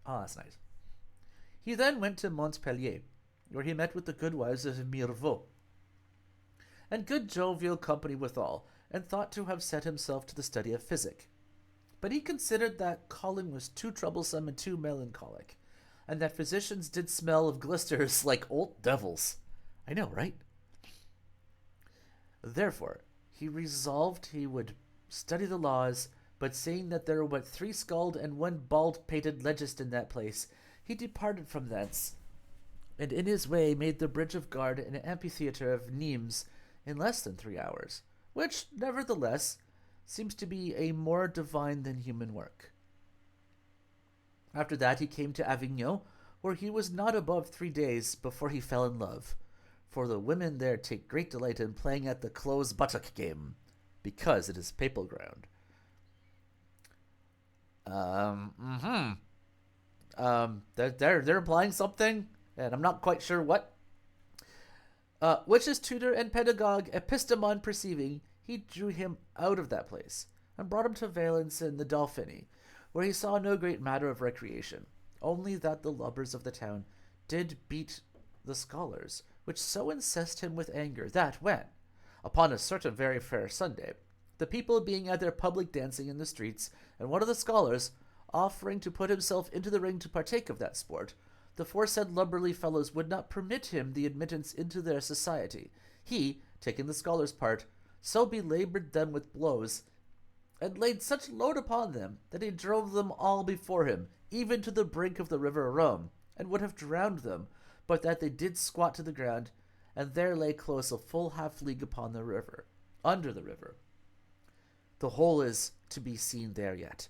Ah, that's nice. He then went to Montpellier, where he met with the good wives of Mirvaux, and good jovial company withal, and thought to have set himself to the study of physic. But he considered that calling was too troublesome and too melancholic, and that physicians did smell of glisters like old devils. I know, right? Therefore, he resolved he would study the laws, but seeing that there were but 3 scald and 1 bald-pated legist in that place, he departed from thence, and in his way made the bridge of guard in an amphitheatre of Nimes in less than 3 hours, which, nevertheless, seems to be a more divine than human work. After that he came to Avignon, where he was not above 3 days before he fell in love, for the women there take great delight in playing at the close buttock game, because it is papal ground. They're implying something, and I'm not quite sure what. Which his tutor and pedagogue Epistemon perceiving, he drew him out of that place, and brought him to Valence in the Dauphiny, where he saw no great matter of recreation, only that the lubbers of the town did beat the scholars, which so incensed him with anger, that when, upon a certain very fair Sunday, the people being at their public dancing in the streets, and one of the scholars offering to put himself into the ring to partake of that sport, the foresaid lubberly fellows would not permit him the admittance into their society. He, taking the scholar's part, so belaboured them with blows, and laid such load upon them, that he drove them all before him, even to the brink of the river Rhone, and would have drowned them, but that they did squat to the ground, and there lay close a full half-league upon the river, under the river. The whole is to be seen there yet.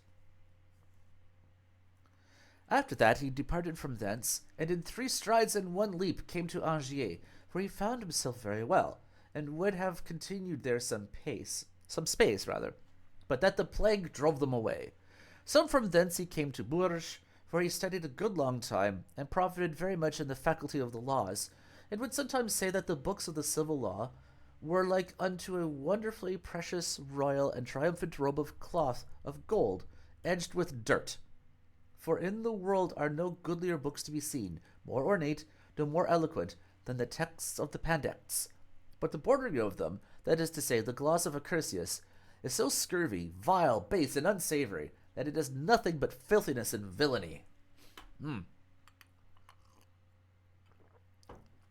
After that he departed from thence, and in 3 strides and 1 leap came to Angers, where he found himself very well, and would have continued there some space, but that the plague drove them away. So from thence he came to Bourges, where he studied a good long time, and profited very much in the faculty of the laws, and would sometimes say that the books of the civil law were like unto a wonderfully precious, royal, and triumphant robe of cloth of gold, edged with dirt. For in the world are no goodlier books to be seen, more ornate, no more eloquent, than the texts of the Pandects. But the bordering of them, that is to say, the gloss of Accursius, is so scurvy, vile, base, and unsavory, that it is nothing but filthiness and villainy.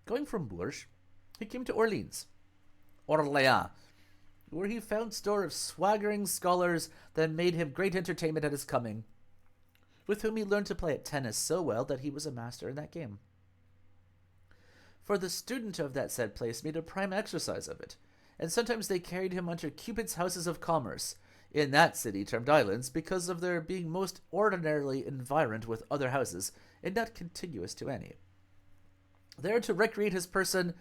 Going from Bourges, he came to Orleans, where he found store of swaggering scholars that made him great entertainment at his coming, with whom he learned to play at tennis so well that he was a master in that game. For the student of that said place made a prime exercise of it, and sometimes they carried him unto Cupid's houses of commerce, in that city termed islands, because of their being most ordinarily environed with other houses, and not contiguous to any. There to recreate his person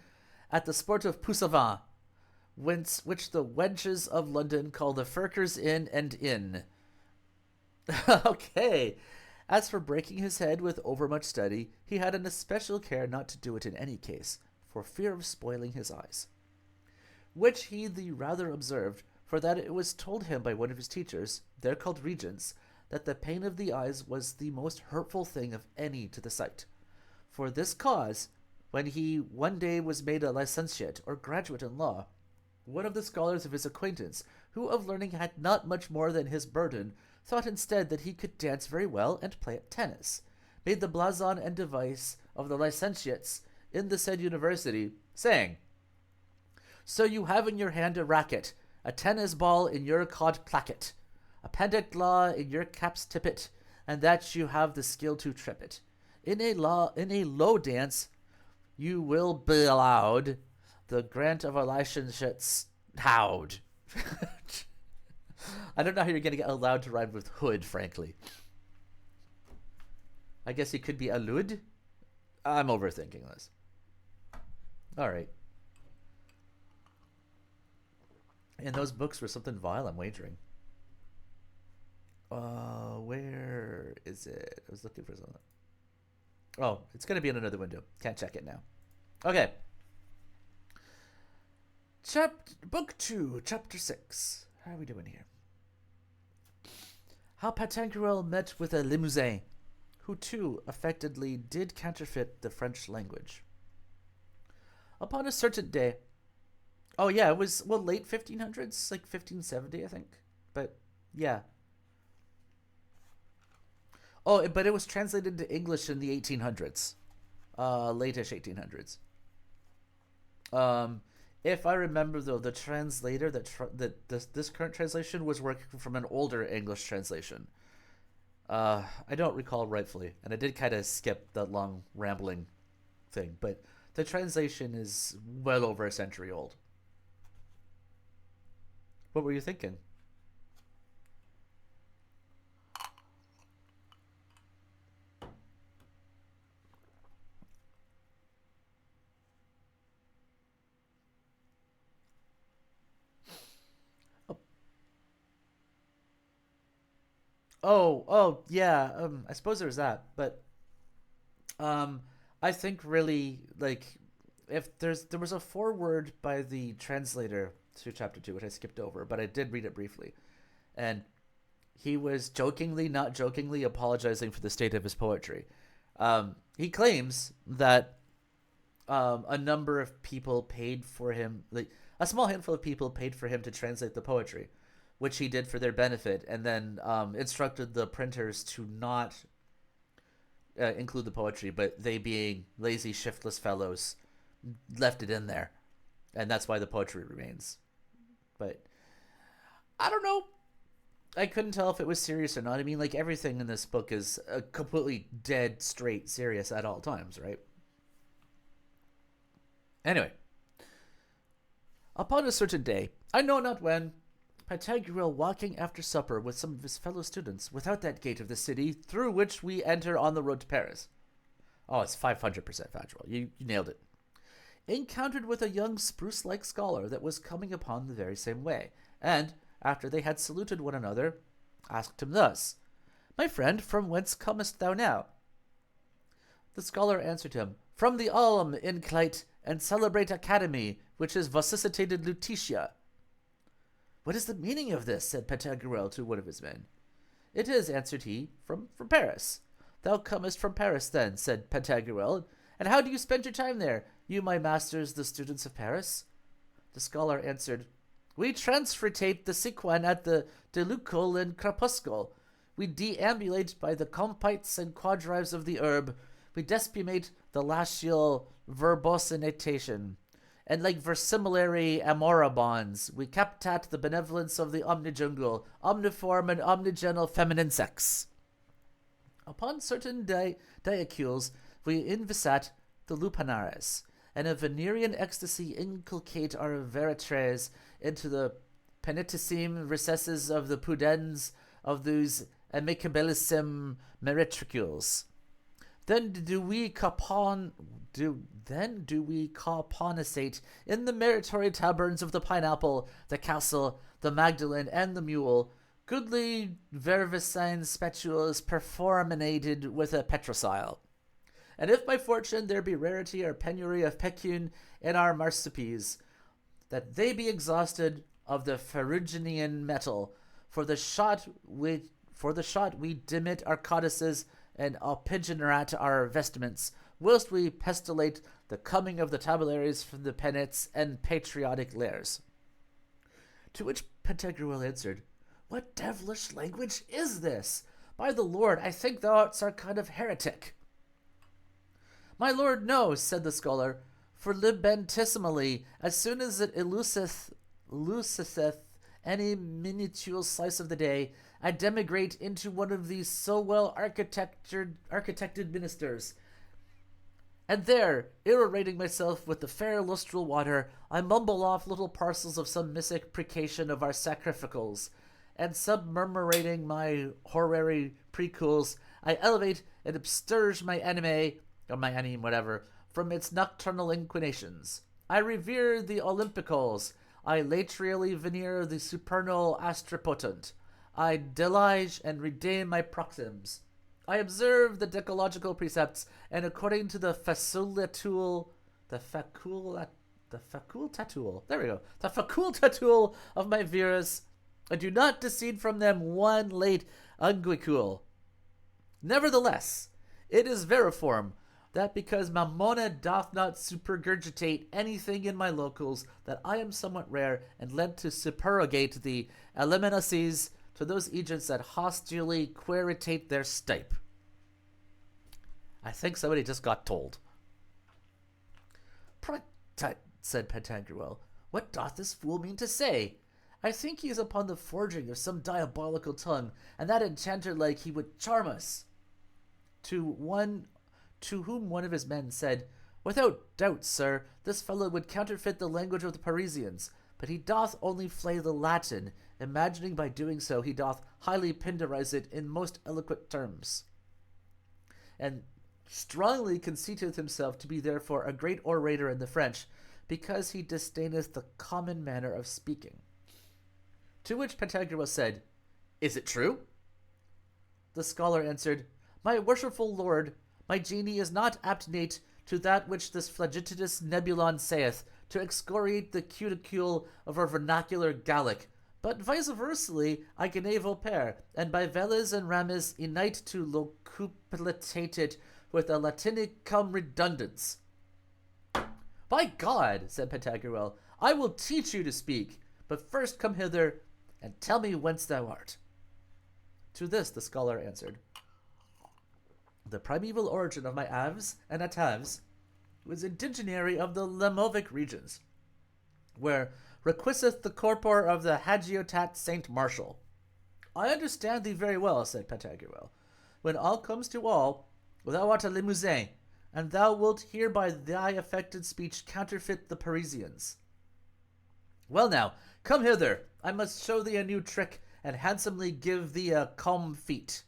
at the sport of Poussavant, which the wenches of London call the Firkers Inn and Inn. Okay. As for breaking his head with overmuch study, he had an especial care not to do it in any case, for fear of spoiling his eyes. Which he the rather observed, for that it was told him by one of his teachers, there called regents, that the pain of the eyes was the most hurtful thing of any to the sight. For this cause, when he one day was made a licentiate or graduate in law, one of the scholars of his acquaintance, who of learning had not much more than his burden, thought instead that he could dance very well and play at tennis, made the blazon and device of the licentiates in the said university, saying, So you have in your hand a racket, a tennis ball in your cod placket, a pandeclaw in your cap's tippet, and that you have the skill to trip it. In a low dance you will be allowed the grant of a licentiate's howd. I don't know how you're going to get allowed to rhyme with hood, frankly. I guess he could be alud. I'm overthinking this. All right. And those books were something vile, I'm wagering. Where is it? I was looking for something. Oh, it's going to be in another window. Can't check it now. Okay. Book 2, Chapter 6. How are we doing here? How Pantagruel met with a Limousin, who too affectedly did counterfeit the French language. Upon a certain day, oh yeah, it was, well, late 1500s, like 1570, I think. But yeah. Oh, but it was translated to English in the 1800s, late-ish 1800s. If I remember though, the translator this current translation was working from an older English translation. I don't recall rightfully, and I did kind of skip that long rambling thing, but the translation is well over a century old. What were you thinking? Oh, yeah. I suppose there's that, but um, I think really like if there was a foreword by the translator to chapter 2, which I skipped over, but I did read it briefly, and he was jokingly, not jokingly, apologizing for the state of his poetry. He claims that a number of people paid for him, like a small handful of people paid for him to translate the poetry, which he did for their benefit, and then instructed the printers to not include the poetry, but they, being lazy, shiftless fellows, left it in there, and that's why the poetry remains. But I don't know. I couldn't tell if it was serious or not. I mean, like, everything in this book is completely dead straight serious at all times, right? Anyway, upon a certain day, I know not when, Pantagruel walking after supper with some of his fellow students without that gate of the city through which we enter on the road to Paris. Oh, it's 500% factual. You nailed it. Encountered with a young spruce-like scholar that was coming upon the very same way, and, after they had saluted one another, asked him thus, My friend, from whence comest thou now? The scholar answered him, From the Ulm in Clyte and celebrate academy, which is vocicitated Lutetia. What is the meaning of this? Said Pantagruel to one of his men. It is, answered he, from Paris. Thou comest from Paris, then, said Pantagruel, and how do you spend your time there, you, my masters, the students of Paris? The scholar answered, We transfritate the sequin at the delucole and crepuscule. We deambulate by the compites and quadrives of the herb. We despumate the latial verbosinatation. And like versimilary amorabons, we captat the benevolence of the omnijungle, omniform and omnigenal feminine sex. Upon certain diacules, we invisat the lupanares, and a Venerian ecstasy inculcate our veritres into the penitissime recesses of the pudens of those amicabilissim meretricules. Then do we carponisate in the meritory taberns of the pineapple, the castle, the Magdalene, and the mule, goodly vervicine spetules performinated with a petrocile. And if by fortune there be rarity or penury of pecune in our marsupes, that they be exhausted of the ferruginean metal, for the shot we demit our codices and alpigenerate our vestments, whilst we pestilate the coming of the tabularies from the penates and patriotic lairs. To which Pantagruel answered, What devilish language is this? By the Lord, I think thou art some kind of heretic. My lord, no, said the scholar, for libentissimally, as soon as it eluseth any minutial slice of the day, I demigrate into one of these so well architected ministers. And there, irrorating myself with the fair lustral water, I mumble off little parcels of some mystic precation of our sacrificals, and submurmurating my horary precules, I elevate It absters my enemy, or my anime, whatever, from its nocturnal inclinations. I revere the Olympicals. I latrially veneer the supernal astropotent. I delige and redeem my proxims. I observe the decalogical precepts, and according to the facultatul, there we go, the facultatul of my virus, I do not decede from them one late unguicule. Nevertheless, it is veriform that because Mamona doth not supergurgitate anything in my locals, that I am somewhat rare, and led to supererogate the eliminacies to those agents that hostilely queritate their stipe. I think somebody just got told. Prut, said Pantagruel, what doth this fool mean to say? I think he is upon the forging of some diabolical tongue, and that enchanter like he would charm us. To whom one of his men said, Without doubt, sir, this fellow would counterfeit the language of the Parisians, but he doth only flay the Latin, imagining by doing so he doth highly pindarize it in most eloquent terms, and strongly conceiteth himself to be therefore a great orator in the French, because he disdaineth the common manner of speaking. To which Pantagruel said, Is it true? The scholar answered, My worshipful lord, my genie is not aptinate to that which this flagitious nebulon saith, to excoriate the cuticule of our vernacular Gallic, but vice versally I genavo per, and by veles and ramis inite to locuplitate it with a latinicum redundance. By God, said Pantagruel, I will teach you to speak, but first come hither and tell me whence thou art. To this the scholar answered, The primeval origin of my aves and ataves was indigenary of the Lemovic regions, where requiseth the corpor of the Hagiotat Saint Martial. I understand thee very well, said Pantagruel. When all comes to all, thou art a Limousin, and thou wilt hear by thy affected speech counterfeit the Parisians. Well now, come hither, I must show thee a new trick, and handsomely give thee a calm feat.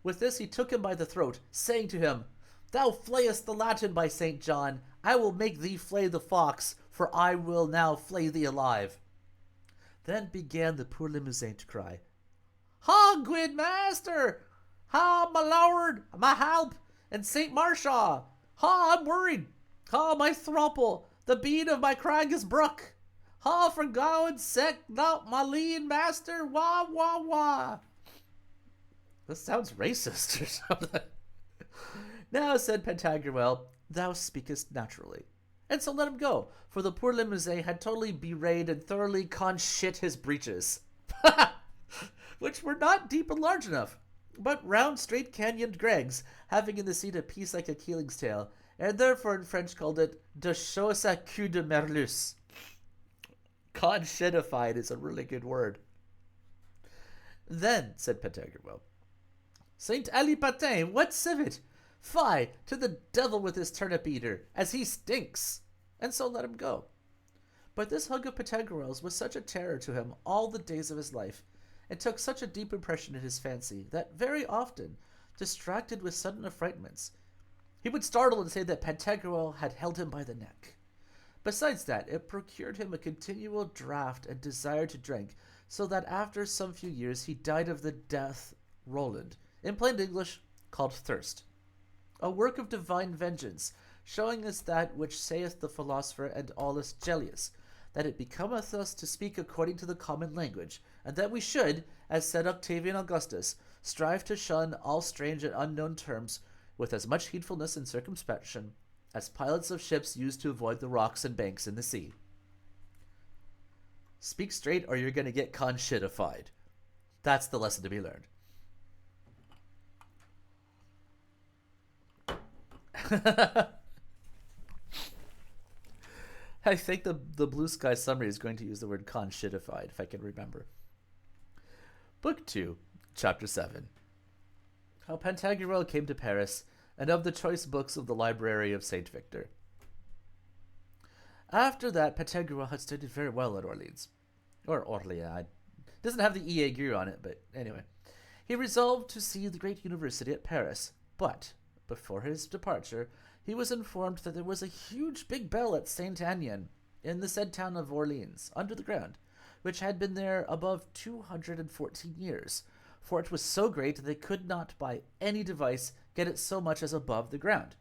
With this he took him by the throat, saying to him, Thou flayest the Latin by St. John, I will make thee flay the fox, for I will now flay thee alive. Then began the poor Limousin to cry, Ha, good master! Ha, my lord, my help, and St. Marshaw! Ha, I'm worried! Ha, my thrupple, the bead of my crag is brook! Ha, for God's sake, not my lean master, wah, wah, wah! This sounds racist or something. Now, said Pantagruel, thou speakest naturally. And so let him go, for the poor Limousin had totally bewrayed and thoroughly con-shit his breeches, which were not deep and large enough, but round, straight, canyoned gregs, having in the seat a piece like a keeling's tail, and therefore in French called it de chose à cul de merlus. Con-shitified is a really good word. Then, said Pantagruel, Saint Alipatin, what civet? Fie, to the devil with his turnip-eater, as he stinks! And so let him go. But this hug of Pantagruel's was such a terror to him all the days of his life, and took such a deep impression in his fancy, that very often, distracted with sudden affrightments, he would startle and say that Pantagruel had held him by the neck. Besides that, it procured him a continual draught and desire to drink, so that after some few years he died of the death Roland, in plain English, called thirst. A work of divine vengeance, showing us that which saith the philosopher and Aulus Gellius, that it becometh us to speak according to the common language, and that we should, as said Octavian Augustus, strive to shun all strange and unknown terms with as much heedfulness and circumspection as pilots of ships use to avoid the rocks and banks in the sea. Speak straight or you're going to get con-shitified. That's the lesson to be learned. I think the Blue Sky Summary is going to use the word con-shitified, if I can remember. Book 2, Chapter 7. How Pantagruel came to Paris, and of the choice books of the library of Saint Victor. After that, Pantagruel had studied very well at Orleans. Or Orléans. It doesn't have the E-A-G on it, but anyway. He resolved to see the great university at Paris, but before his departure, he was informed that there was a huge big bell at Saint Agnan, in the said town of Orleans, under the ground, which had been there above 214 years, for it was so great that they could not by any device get it so much as above the ground,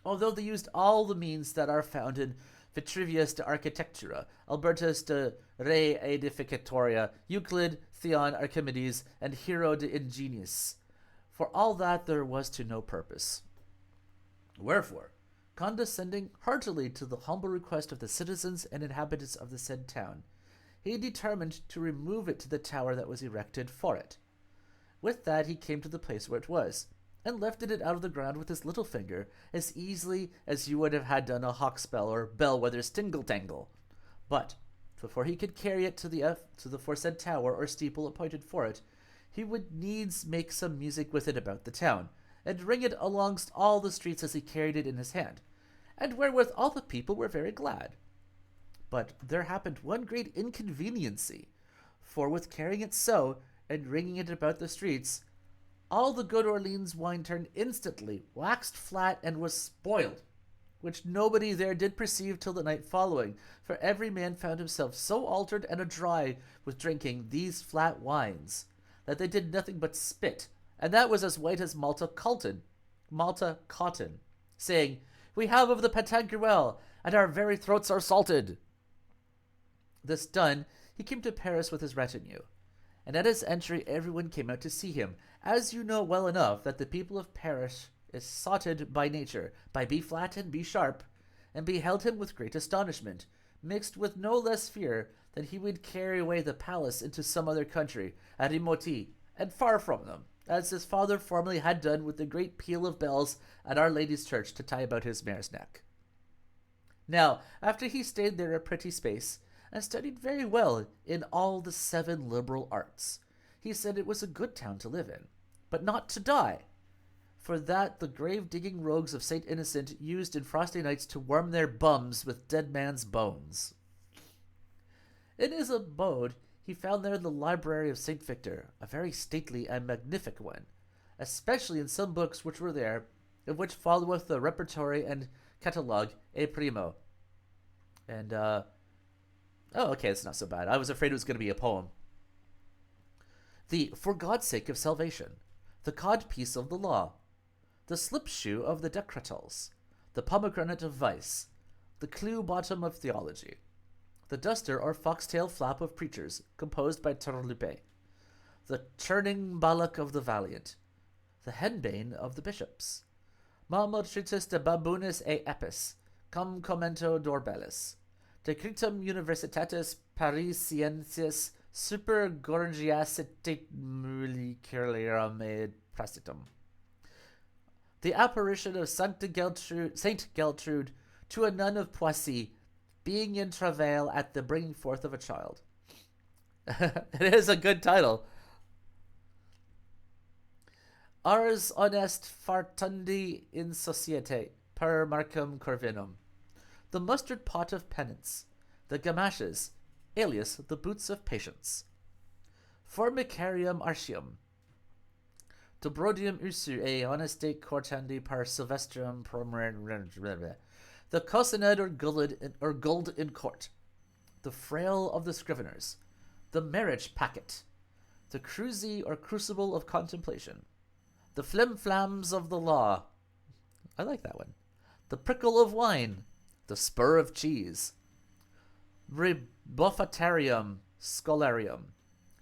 although they used all the means that are found in Vitruvius de Architectura, Albertus de Re Edificatoria, Euclid, Theon, Archimedes, and Hero de Ingeniis. For all that there was to no purpose. Wherefore, condescending heartily to the humble request of the citizens and inhabitants of the said town, he determined to remove it to the tower that was erected for it. With that he came to the place where it was, and lifted it out of the ground with his little finger as easily as you would have had done a hawksbell or bellwether's tingle-tangle. But before he could carry it to the foresaid tower or steeple appointed for it, he would needs make some music with it about the town, and ring it alongst all the streets as he carried it in his hand, and wherewith all the people were very glad. But there happened one great inconveniency, for with carrying it so, and ringing it about the streets, all the good Orleans wine turned instantly, waxed flat, and was spoiled, which nobody there did perceive till the night following, for every man found himself so altered and adry with drinking these flat wines, that they did nothing but spit, and that was as white as Malta cotton, saying, "We have of the Pantagruel, and our very throats are salted." This done, he came to Paris with his retinue, and at his entry everyone came out to see him, as you know well enough that the people of Paris is sotted by nature, by B flat and B sharp, and beheld him with great astonishment, mixed with no less fear that he would carry away the palace into some other country, at Imoti, and far from them, as his father formerly had done with the great peal of bells at Our Lady's church to tie about his mare's neck. Now, after he stayed there a pretty space, and studied very well in all the 7 liberal arts, he said it was a good town to live in, but not to die, for that the grave-digging rogues of St. Innocent used in frosty nights to warm their bums with dead man's bones. In his abode he found there the library of St. Victor, a very stately and magnific one, especially in some books which were there, of which followeth the repertory and catalogue e primo. And, oh, okay, it's not so bad. I was afraid it was going to be a poem. The For God's Sake of Salvation, the Codpiece of the Law, the Slipshoe of the Decretals, the Pomegranate of Vice, the Clue Bottom of Theology, the Duster or Foxtail Flap of Preachers, composed by Turlupe, the Turning Ballock of the Valiant, the Henbane of the Bishops, Malmotritus de Babunis e Epis, cum commento Dorbellis, Decretum Universitatis Parisiensis super gorgiacitate muliculiarum et prastitum, the apparition of Saint Geltrude to a nun of Poissy, being in travail at the bringing forth of a child. It is a good title. Ars honest fartundi in societe per Marcum Corvinum, the mustard pot of penance, the gamashes, alias the boots of patience, formicarium artium, Dobrodium ursu e honeste cortandi par sylvestrum promer, the cosined or gulled in court, the frail of the scriveners, the marriage packet, the cruzy or crucible of contemplation, the flim-flams of the law, I like that one, the prickle of wine, the spur of cheese, Rebuffatarium Scholarium,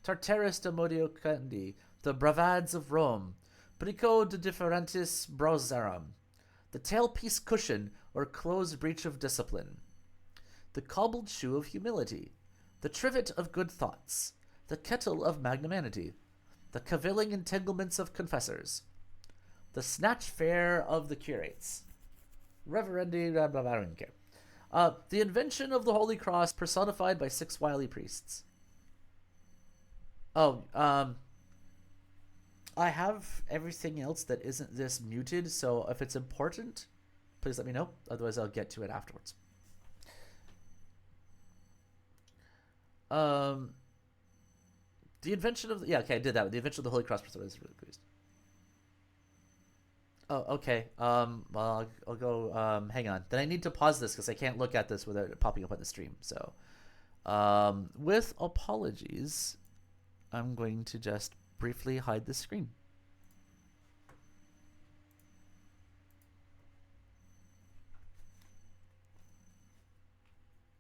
Tartarus de Modiocendi, the bravades of Rome, Brico de differentis browsarum, the tailpiece cushion or close breech of discipline, the cobbled shoe of humility, the trivet of good thoughts, the kettle of magnanimity, the cavilling entanglements of confessors, the snatch fair of the curates, Reverendi Rabavarinke, the invention of the Holy Cross personified by 6 wily priests. Oh, I have everything else that isn't this muted, so if it's important, please let me know. Otherwise, I'll get to it afterwards. The invention of yeah, okay, I did that. The invention of the Holy Cross is really pleased. Oh, okay. Well, I'll go. Hang on. Then I need to pause this because I can't look at this without it popping up on the stream. So, with apologies, I'm going to just briefly hide the screen.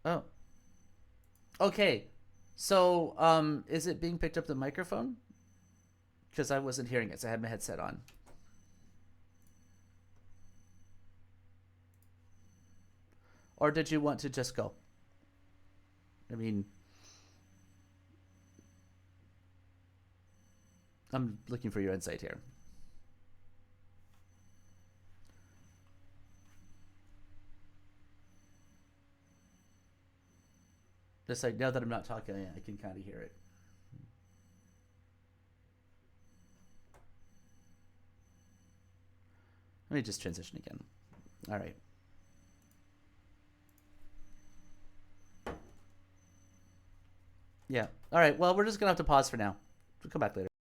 Oh. Okay. So, is it being picked up the microphone? Because I wasn't hearing it, so I had my headset on. Or did you want to just go? I mean, I'm looking for your insight here. Just like now that I'm not talking, I can kind of hear it. Let me just transition again. All right. Yeah. All right. Well, we're just going to have to pause for now. We'll come back later.